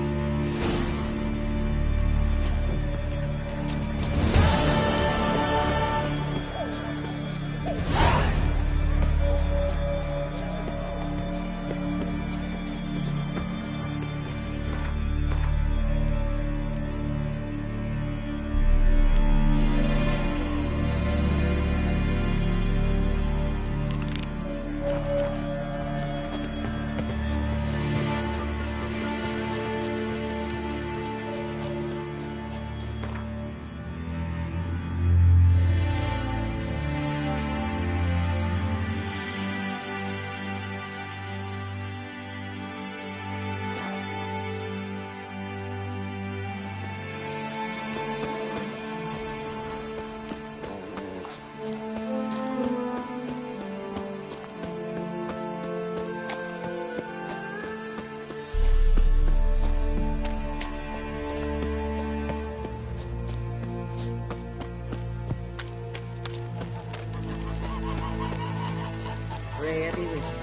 Pray be with you.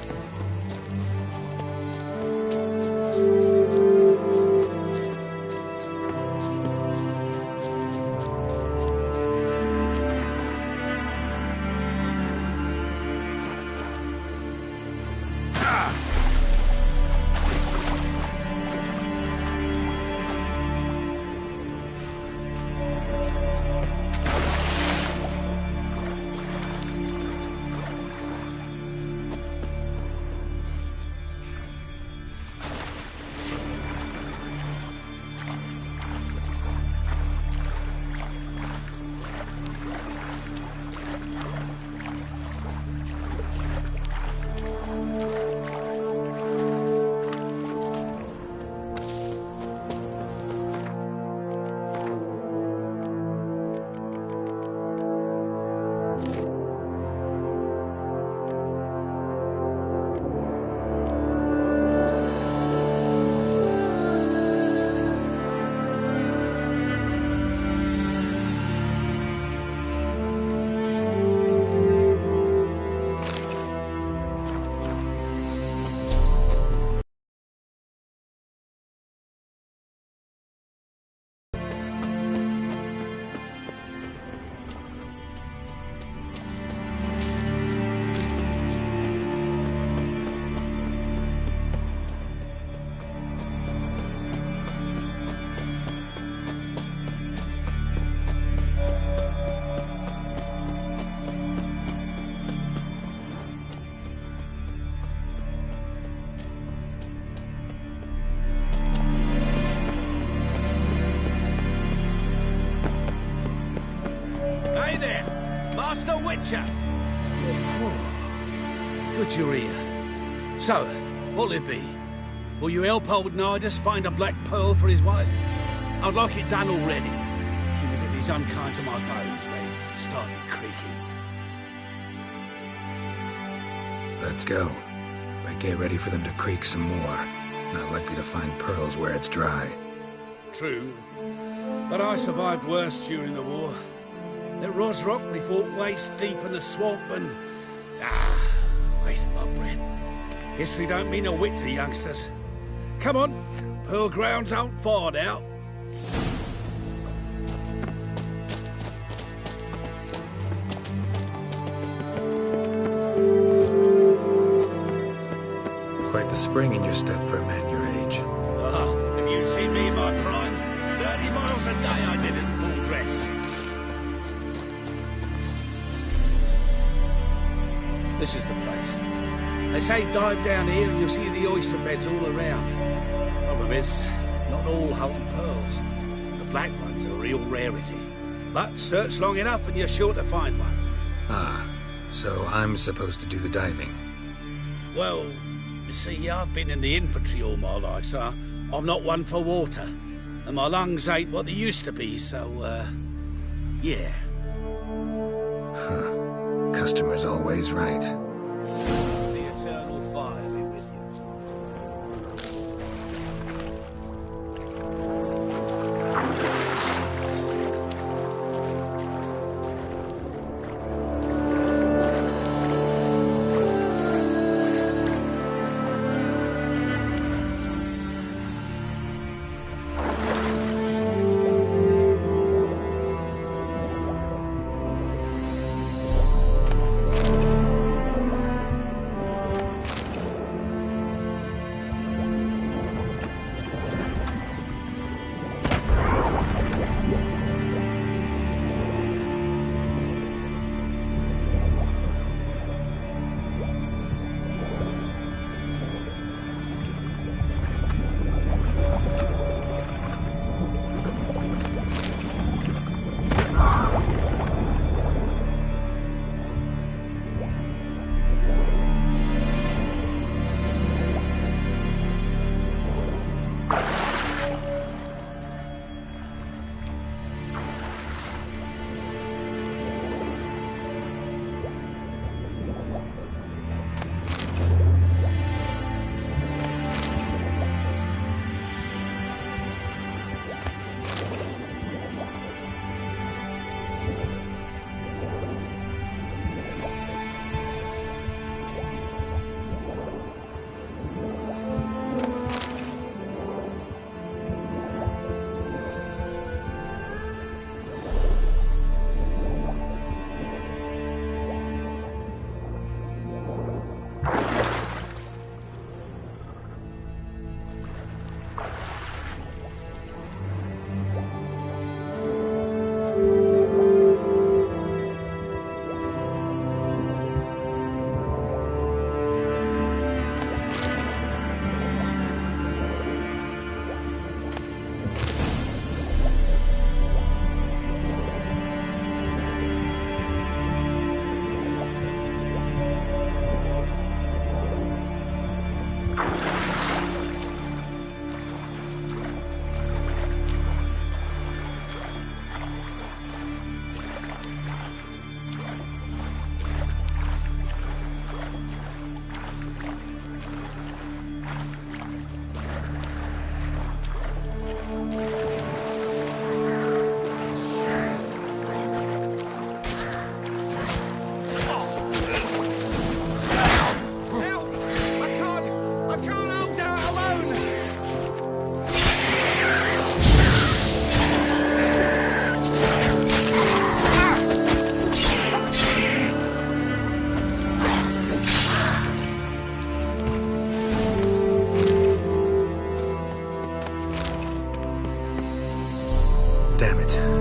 adventure. Good you're here. So, what'll it be? Will you help old Nidus find a black pearl for his wife? I'd like it done already. Humidity's unkind to my bones. They've started creaking. Let's go. But get ready for them to creak some more. Not likely to find pearls where it's dry. True. But I survived worse during the war. At Rosrock, we fought waist deep in the swamp and... wasted my breath. History don't mean a whit to youngsters. Come on, Pearl Grounds aren't far now. Quite the spring in your step for a man your age. Have you seen me in my prime? 30 miles a day I did in full dress. This is the place. They say dive down here and you'll see the oyster beds all around. Problem is, not all hold pearls. The black ones are a real rarity. But search long enough and you're sure to find one. Ah, so I'm supposed to do the diving. Well, you see, I've been in the infantry all my life, so I'm not one for water. And my lungs ain't what they used to be, so, yeah. Huh. Customer's always right. The eternal fire be with you.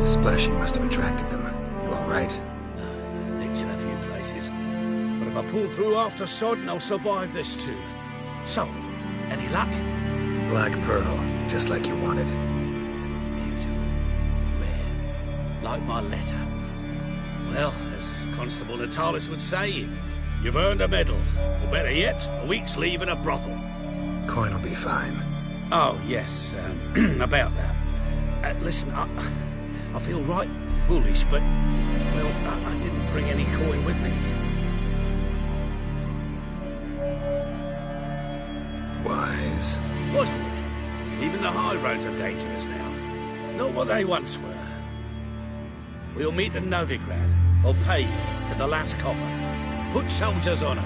Splashing must have attracted them. You all right? Nicked in a few places. But if I pull through after Sodden, I'll survive this too. So, any luck? Black pearl, just like you wanted. Beautiful. Rare. Like my letter. Well, As Constable Natalis would say, you've earned a medal. Or better yet, a week's leave in a brothel. Coin will be fine. Oh, yes, about that. Listen, I feel right foolish, but, well, I didn't bring any coin with me. Wise. Wasn't it? Even the high roads are dangerous now. Not what they once were. We'll meet in Novigrad. I'll pay you to the last copper. Foot soldier's honor.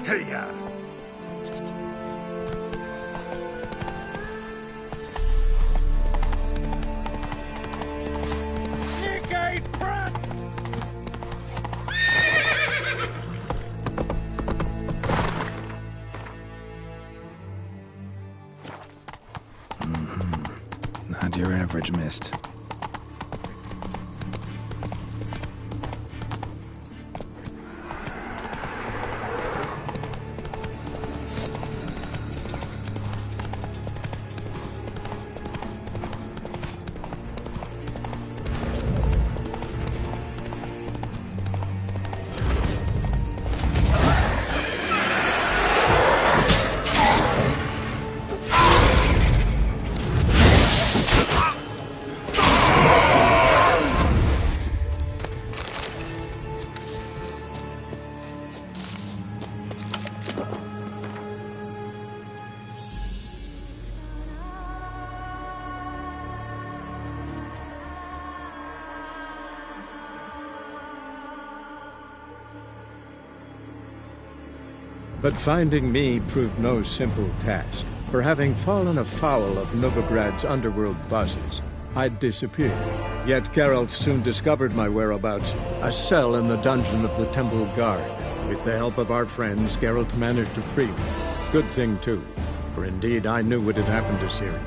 Hey-ya! Not your average mist. But finding me proved no simple task, for having fallen afoul of Novigrad's underworld bosses, I'd disappeared. Yet Geralt soon discovered my whereabouts, a cell in the dungeon of the Temple Guard. With the help of our friends, Geralt managed to free me. Good thing, too, for indeed I knew what had happened to Ciri.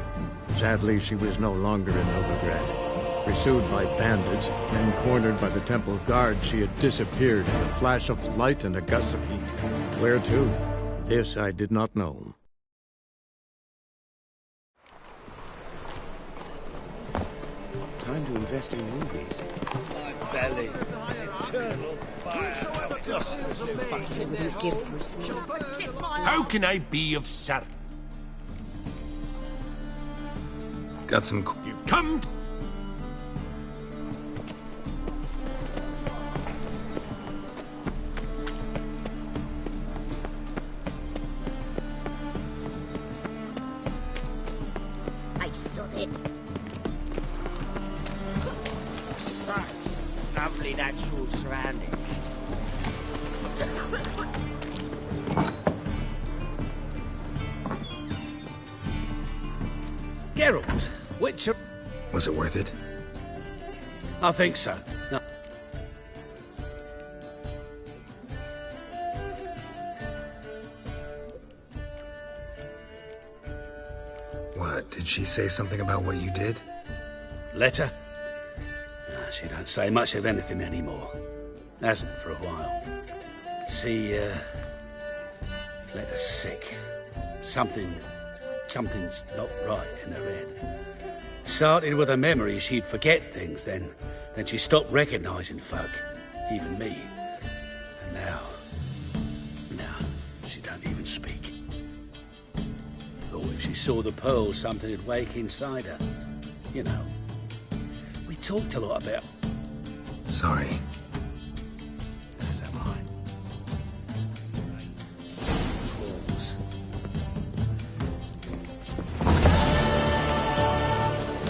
Sadly, she was no longer in Novigrad. Pursued by bandits, then cornered by the Temple Guard, she had disappeared in a flash of light and a gust of heat. Where to? This I did not know. Time to invest in rubies. My belly. Eternal fire. How can I be of service? Got some... You've come... I sod it. Such lovely natural surroundings. Geralt, which... Was it worth it? I think so. No. What, did she say something about what you did? Letter? She don't say much of anything anymore. Hasn't for a while. Letter's sick. Something's not right in her head. Started with a memory she'd forget things, then she stopped recognising folk, even me. And now she don't even speak. Thought if she saw the pearl, something'd wake inside her. You know, we talked a lot about... Sorry. As am I. Pause.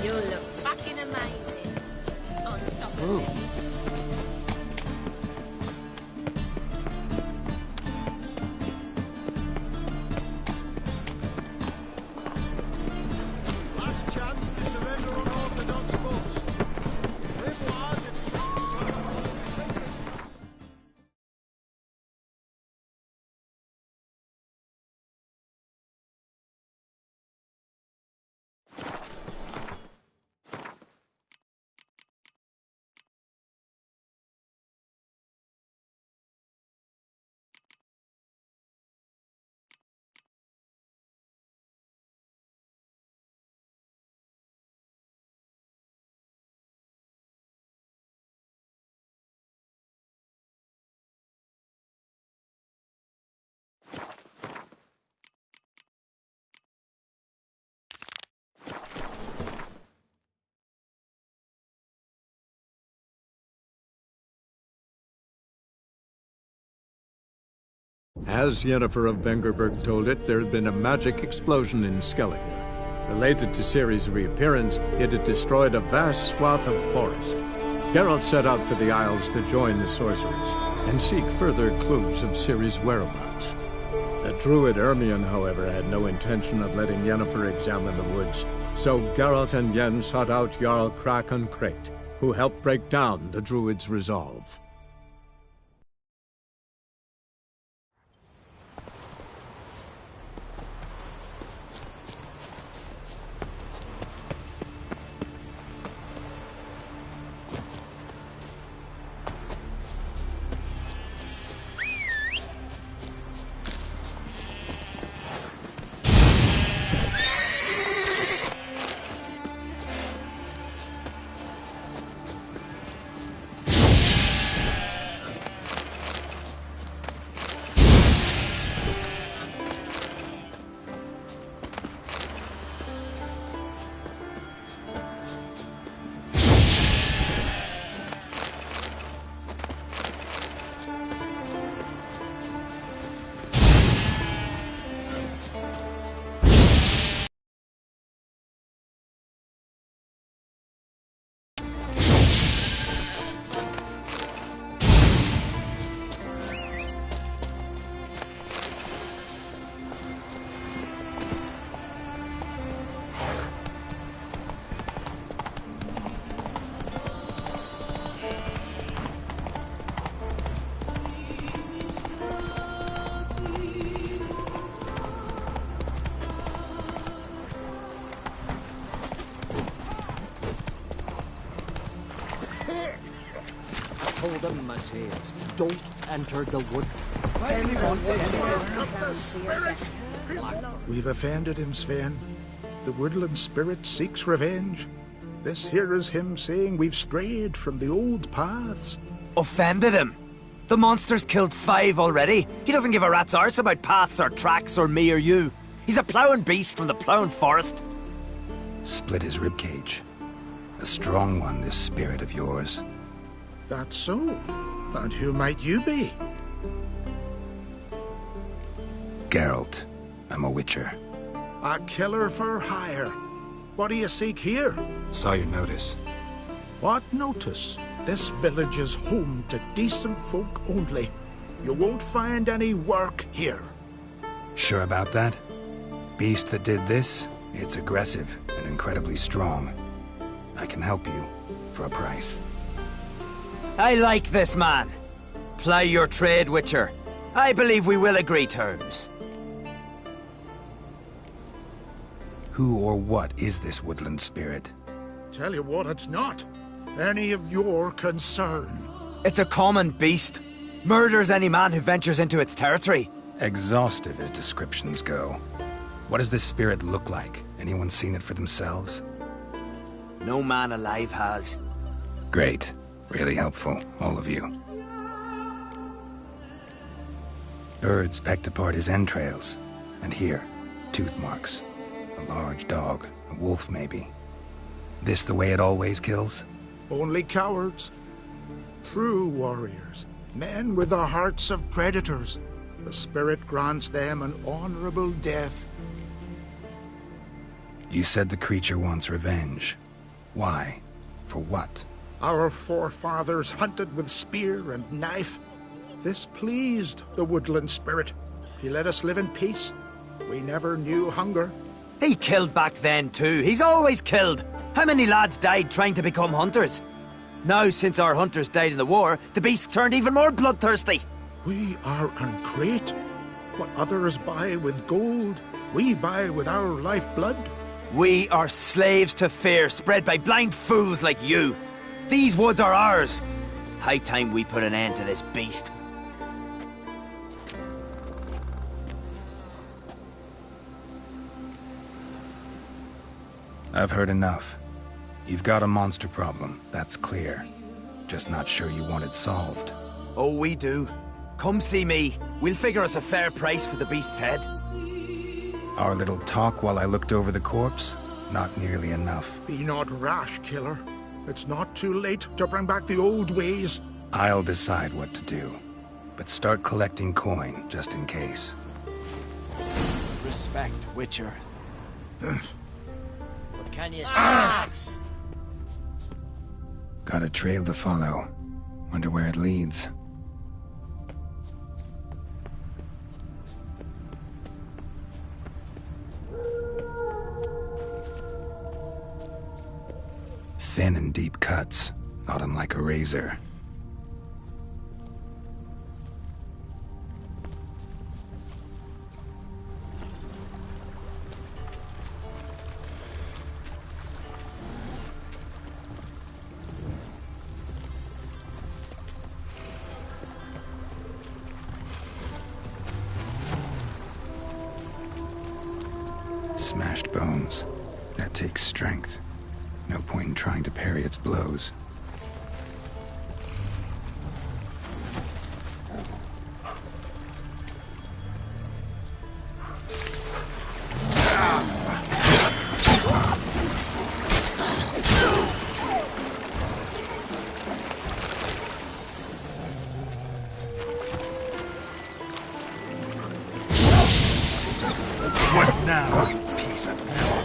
You look fucking amazing. On top of it. Last chance to surrender unorthodox books. As Yennefer of Vengerberg told it, there had been a magic explosion in Skellige. Related to Ciri's reappearance, it had destroyed a vast swath of forest. Geralt set out for the Isles to join the sorcerers and seek further clues of Ciri's whereabouts. The druid Ermion, however, had no intention of letting Yennefer examine the woods, so Geralt and Yen sought out Jarl Krakon Krayt, who helped break down the druid's resolve. Told them, I says, don't enter the wood. We've offended him, Sven. The woodland spirit seeks revenge. This here is him saying we've strayed from the old paths. Offended him? The monster's killed 5 already. He doesn't give a rat's arse about paths or tracks or me or you. He's a ploughing beast from the ploughing forest. Split his ribcage. A strong one, this spirit of yours. That's so. And who might you be? Geralt. I'm a witcher. A killer for hire. What do you seek here? Saw your notice. What notice? This village is home to decent folk only. You won't find any work here. Sure about that? Beast that did this? It's aggressive and incredibly strong. I can help you for a price. I like this man. Ply your trade, Witcher. I believe we will agree terms. Who or what is this woodland spirit? Tell you what, it's not any of your concern. It's a common beast. Murders any man who ventures into its territory. Exhaustive as descriptions go. What does this spirit look like? Anyone seen it for themselves? No man alive has. Great. Really helpful, all of you. Birds pecked apart his entrails. And here, tooth marks. A large dog, a wolf maybe. This the way it always kills? Only cowards. True warriors. Men with the hearts of predators. The spirit grants them an honorable death. You said the creature wants revenge. Why? For what? Our forefathers hunted with spear and knife. This pleased the woodland spirit. He let us live in peace. We never knew hunger. He killed back then too. He's always killed. How many lads died trying to become hunters? Now, since our hunters died in the war, the beast turned even more bloodthirsty. We are uncreate. What others buy with gold, we buy with our lifeblood. We are slaves to fear spread by blind fools like you. These woods are ours. High time we put an end to this beast. I've heard enough. You've got a monster problem, that's clear. Just not sure you want it solved. Oh, we do. Come see me. We'll figure us a fair price for the beast's head. Our little talk while I looked over the corpse? Not nearly enough. Be not rash, killer. It's not too late to bring back the old ways. I'll decide what to do. but start collecting coin, just in case. Respect, Witcher. What can you say, Max? Got a trail to follow. Wonder where it leads. Thin and deep cuts, not unlike a razor. Smashed bones. That takes strength. No point in trying to parry its blows. What now, you piece of filth?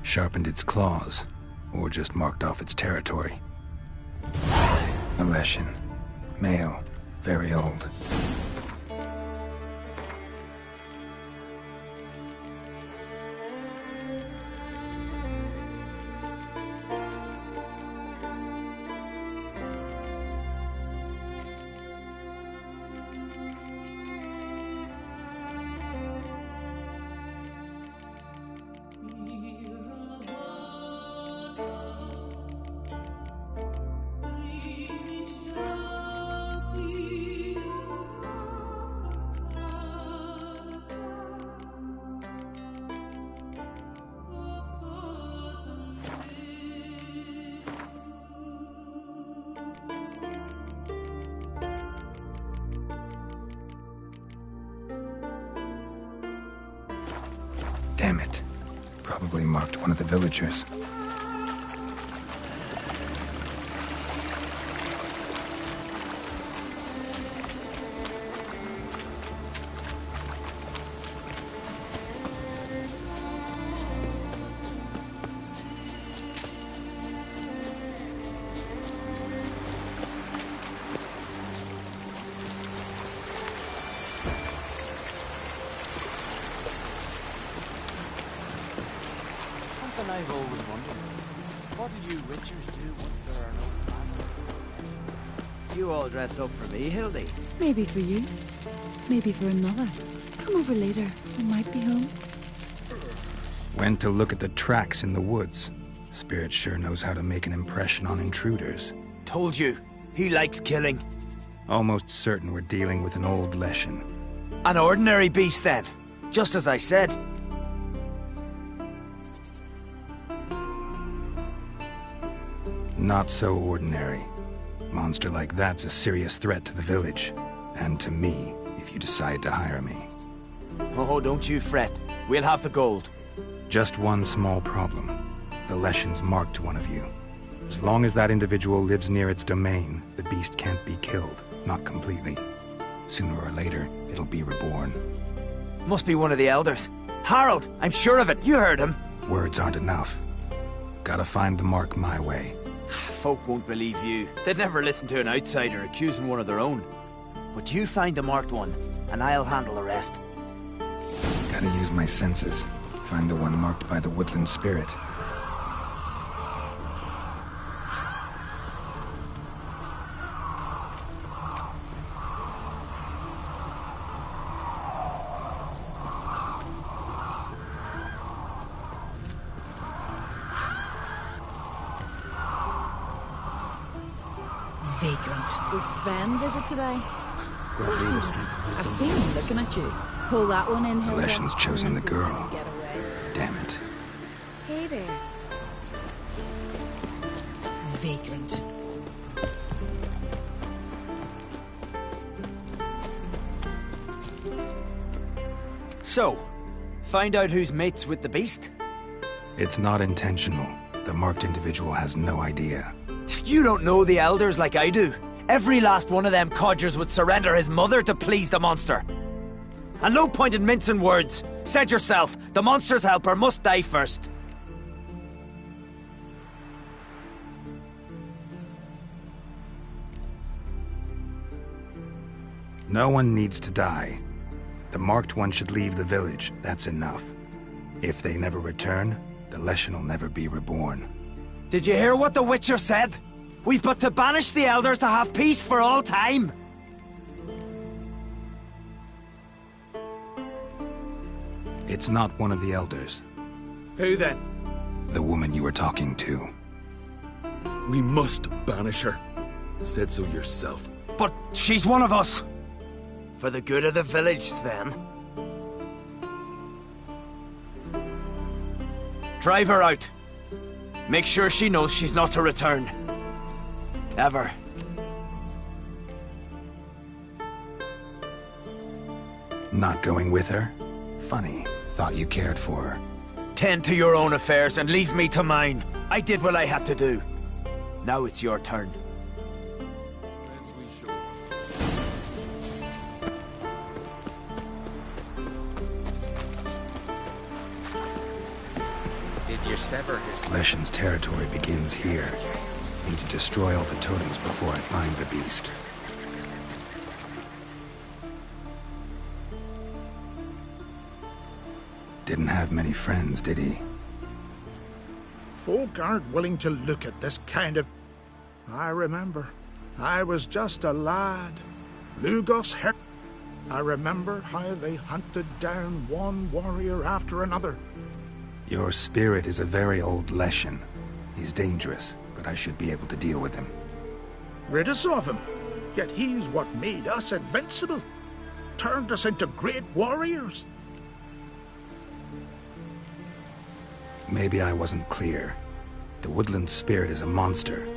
Sharpened its claws, or just marked off its territory. A Leshen. Male. Very old. Damn it. Probably marked one of the villagers. I've always wondered. What do you Witchers do once there are no plazas? You all dressed up for me, Hildy? Maybe for you. Maybe for another. Come over later. I might be home. Went to look at the tracks in the woods. Spirit sure knows how to make an impression on intruders. Told you. He likes killing. Almost certain we're dealing with an old Leshen. An ordinary beast, then. Just as I said. Not so ordinary. Monster like that's a serious threat to the village. And to me, if you decide to hire me. Oh, don't you fret. We'll have the gold. Just one small problem. The Leshen's marked one of you. As long as that individual lives near its domain, the beast can't be killed. Not completely. Sooner or later, it'll be reborn. Must be one of the elders. Harold! I'm sure of it. You heard him. Words aren't enough. Gotta find the mark my way. Folk won't believe you. They'd never listen to an outsider accusing one of their own. But you find the marked one, and I'll handle the rest. Gotta use my senses. Find the one marked by the woodland spirit. Vagrant. Will Sven visit today? Street. I've seen him looking at you. Pull that one in, The Hilda. Leshen's chosen the girl. Get away. stay there. Vagrant. So, find out who's mates with the beast? It's not intentional. The marked individual has no idea. You don't know the elders like I do. Every last one of them codgers would surrender his mother to please the monster. And no point in mincing words. Said yourself, the monster's helper must die first. No one needs to die. The marked one should leave the village, that's enough. If they never return, the Leshen will never be reborn. Did you hear what the Witcher said? We've but to banish the elders to have peace for all time. It's not one of the elders. Who then? The woman you were talking to. We must banish her. Said so yourself. But she's one of us. For the good of the village, Sven. Drive her out. Make sure she knows she's not to return. Ever. Not going with her? Funny. Thought you cared for her. Tend to your own affairs and leave me to mine. I did what I had to do. Now it's your turn. Did you sever his... Leshen's territory begins here. Need to destroy all the totems before I find the beast. Didn't have many friends, did he? Folk aren't willing to look at this kind of... I remember. I was just a lad. Lugos her... I remember how they hunted down one warrior after another. Your spirit is a very old Leshen. He's dangerous, but I should be able to deal with him. Rid us of him. Yet he's what made us invincible. Turned us into great warriors. Maybe I wasn't clear. The woodland spirit is a monster.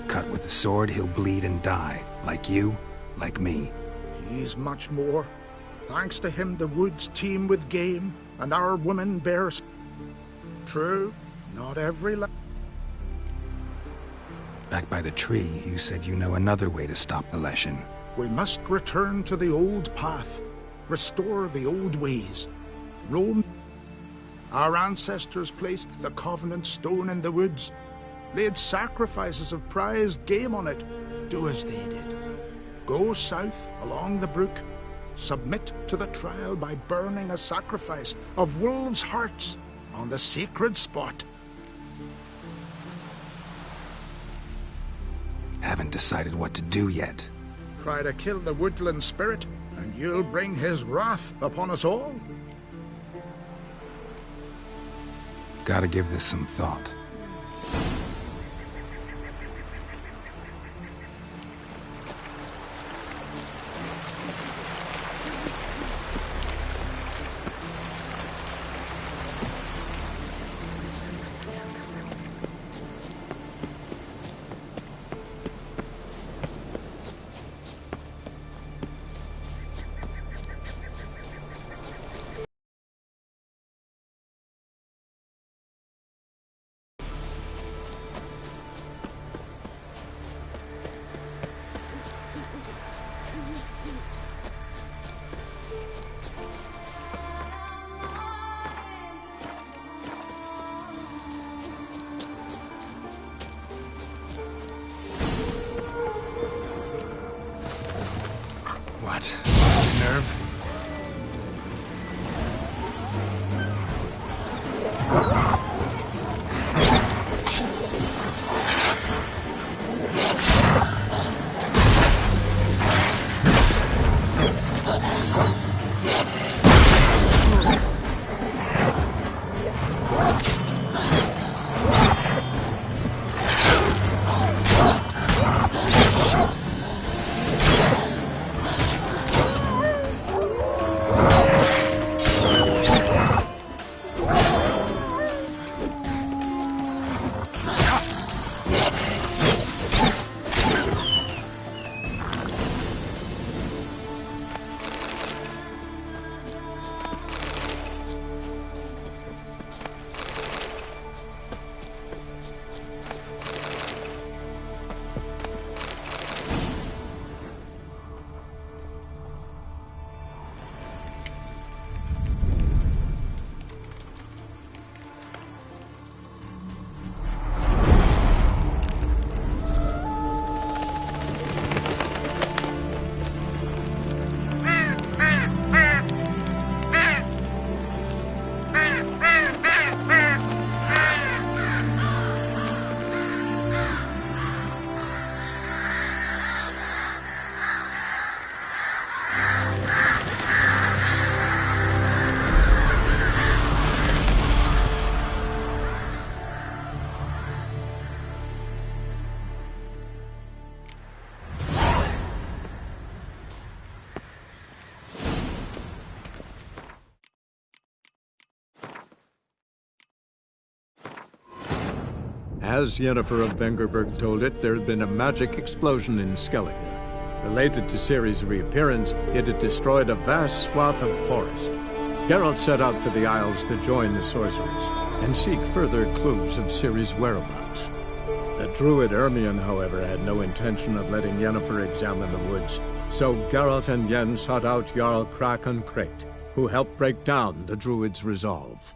Cut with a sword, he'll bleed and die. Like you, like me. He's much more. Thanks to him, the woods teem with game, and our women bears. True, not every Back by the tree, you said you know another way to stop the Leshen. We must return to the old path. Restore the old ways. Roam. Our ancestors placed the Covenant Stone in the woods, laid sacrifices of prized game on it. Do as they did. Go south along the brook, submit to the trial by burning a sacrifice of wolves' hearts on the sacred spot. Haven't decided what to do yet. Try to kill the woodland spirit, and you'll bring his wrath upon us all. Gotta give this some thought. As Yennefer of Vengerberg told it, there had been a magic explosion in Skellige. Related to Ciri's reappearance, it had destroyed a vast swath of forest. Geralt set out for the Isles to join the sorcerers and seek further clues of Ciri's whereabouts. The druid Ermion, however, had no intention of letting Yennefer examine the woods, so Geralt and Yen sought out Jarl Krakon Kricht, who helped break down the druid's resolve.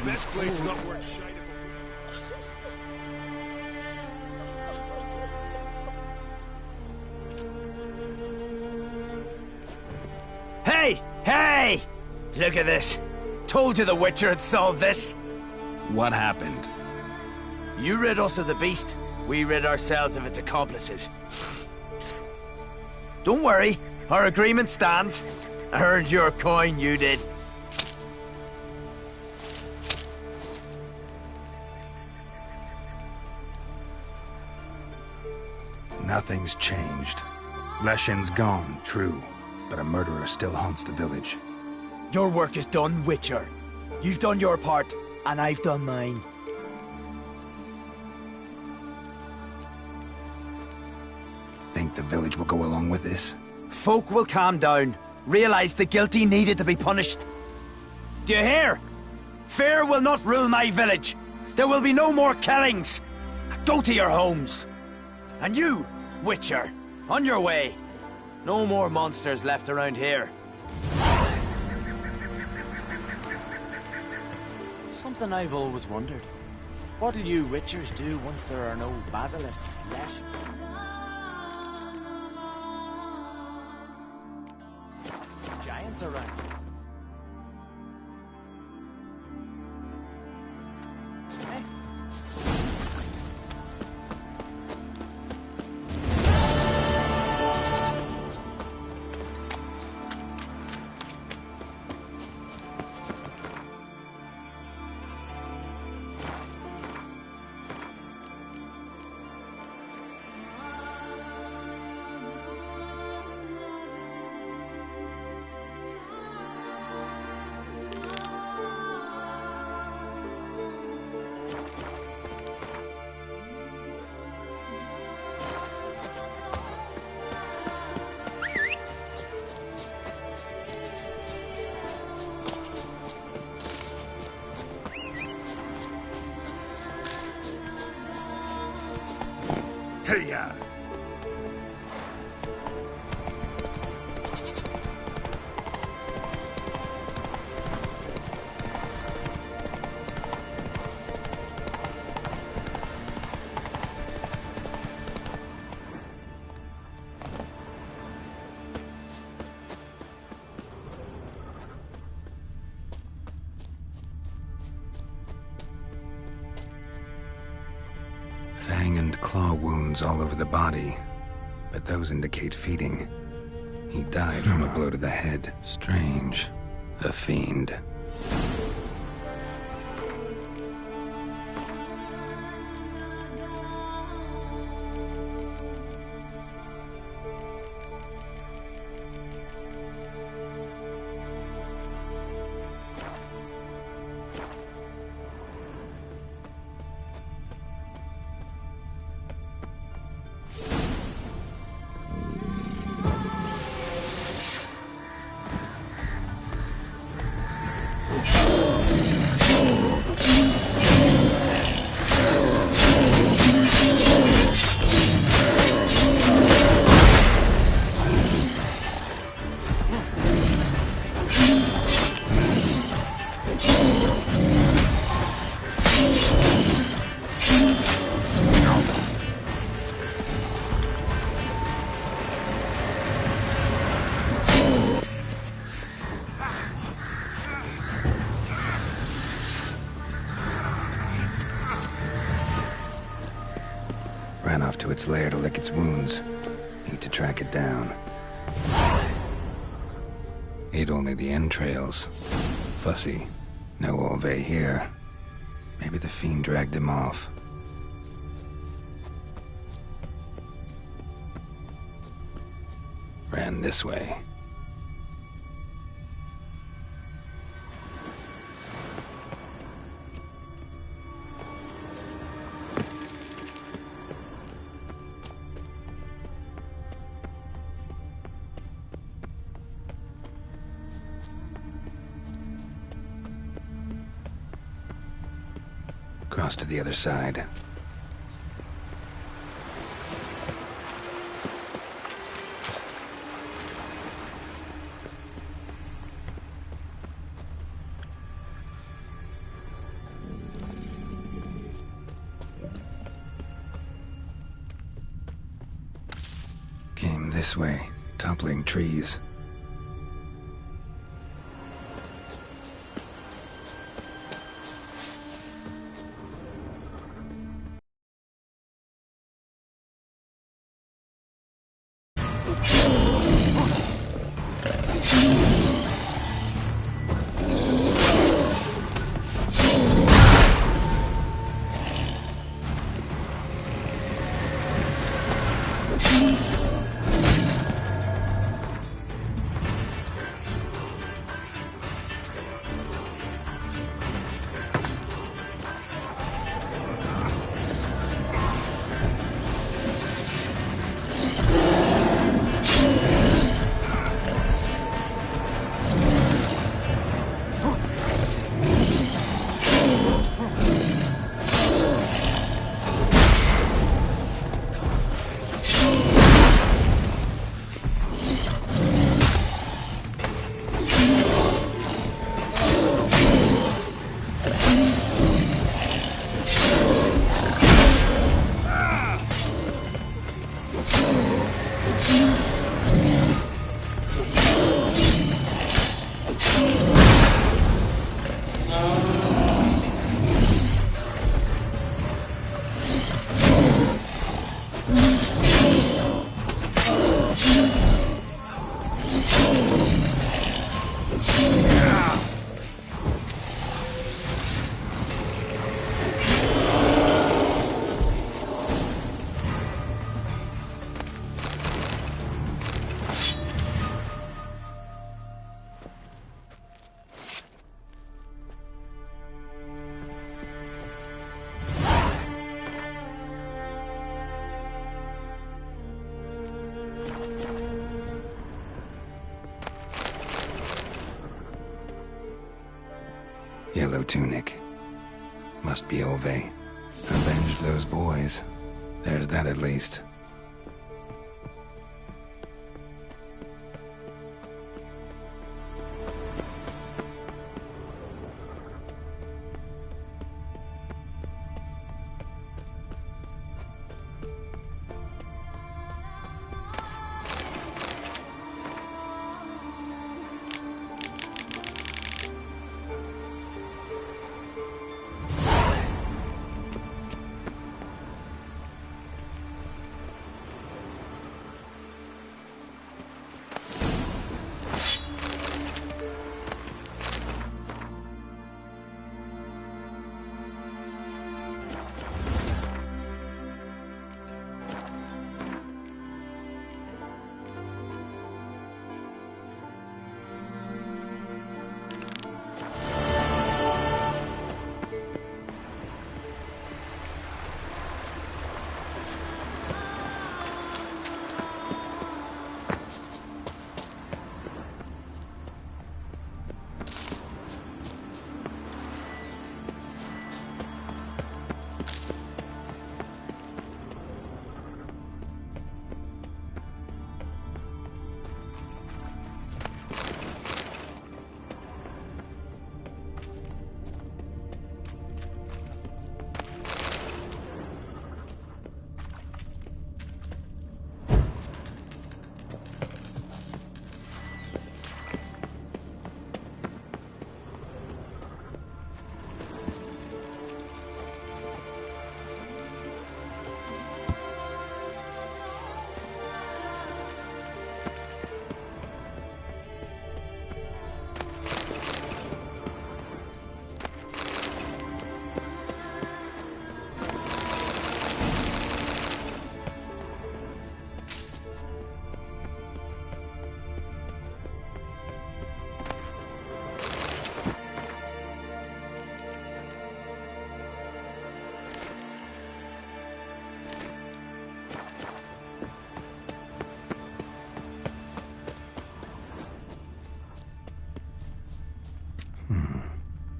Best blade's not worth shining. Hey! Hey! Look at this. Told you the Witcher had solved this. What happened? You rid us of the beast. We rid ourselves of its accomplices. Don't worry. Our agreement stands. I earned your coin, you did. Nothing's changed. Leshin's gone, true, but a murderer still haunts the village. Your work is done, Witcher. You've done your part, and I've done mine. Think the village will go along with this? Folk will calm down, realize the guilty needed to be punished. Do you hear? Fear will not rule my village. There will be no more killings. Go to your homes. And you, Witcher, on your way. No more monsters left around here. Something I've always wondered. What'll you Witchers do once there are no basilisks left? Giants around. Hey-ya! Fang and claw wounds all over the body, but those indicate feeding. He died from a blow to the head. Strange. A fiend. Ran off to its lair to lick its wounds. Need to track it down. Ate only the entrails. Fussy. No Olve here. Maybe the fiend dragged him off. Ran this way. Cross to the other side. This way, toppling trees. Yellow tunic. Must be Ove. Avenged those boys. There's that at least.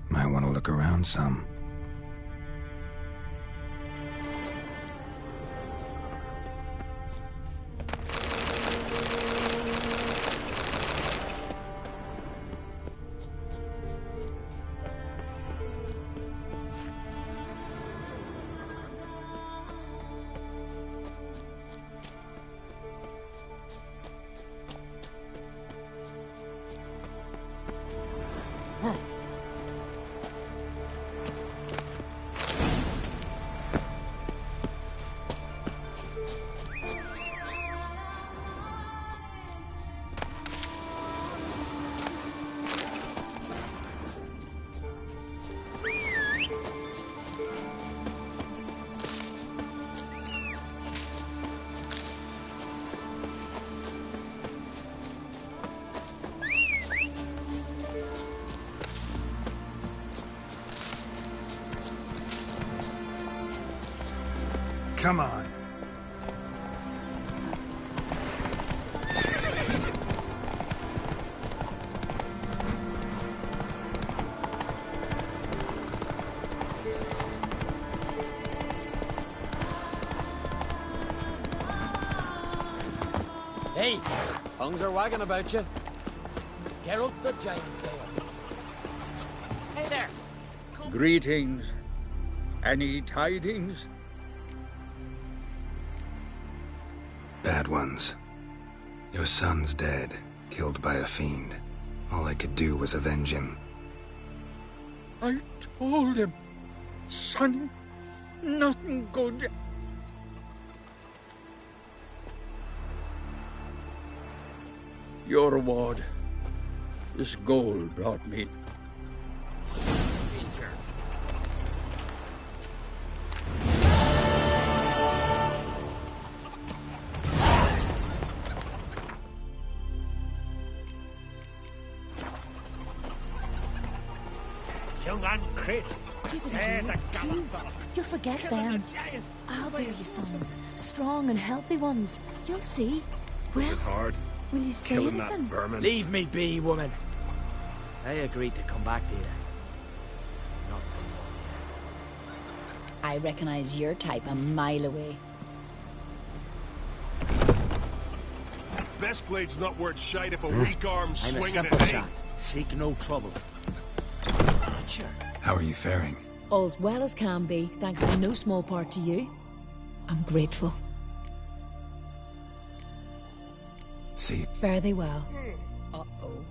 Might want to look around some. Come on. Hey, tongues are wagging about you. Geralt the Giant Slayer. Hey there. Greetings. Any tidings? Bad ones. Your son's dead, killed by a fiend. All I could do was avenge him. I told him, son, nothing good. Your reward. This gold brought me. Young and crit. Give it There's a a go, gallant too. fella. You'll forget them. I'll bear you sons. Strong and healthy ones. You'll see. Was Well, it hard? will you say Killing that anything? vermin? Leave me be, woman. I agreed to come back to you. Not to love I recognize your type a mile away. Best blade's not worth shite if a weak arm you. I'm a swinging simple it ain't. chap. Seek no trouble. Witcher. How are you faring? All's well as can be, thanks in no small part to you. I'm grateful. See, Fare thee well. Uh-oh.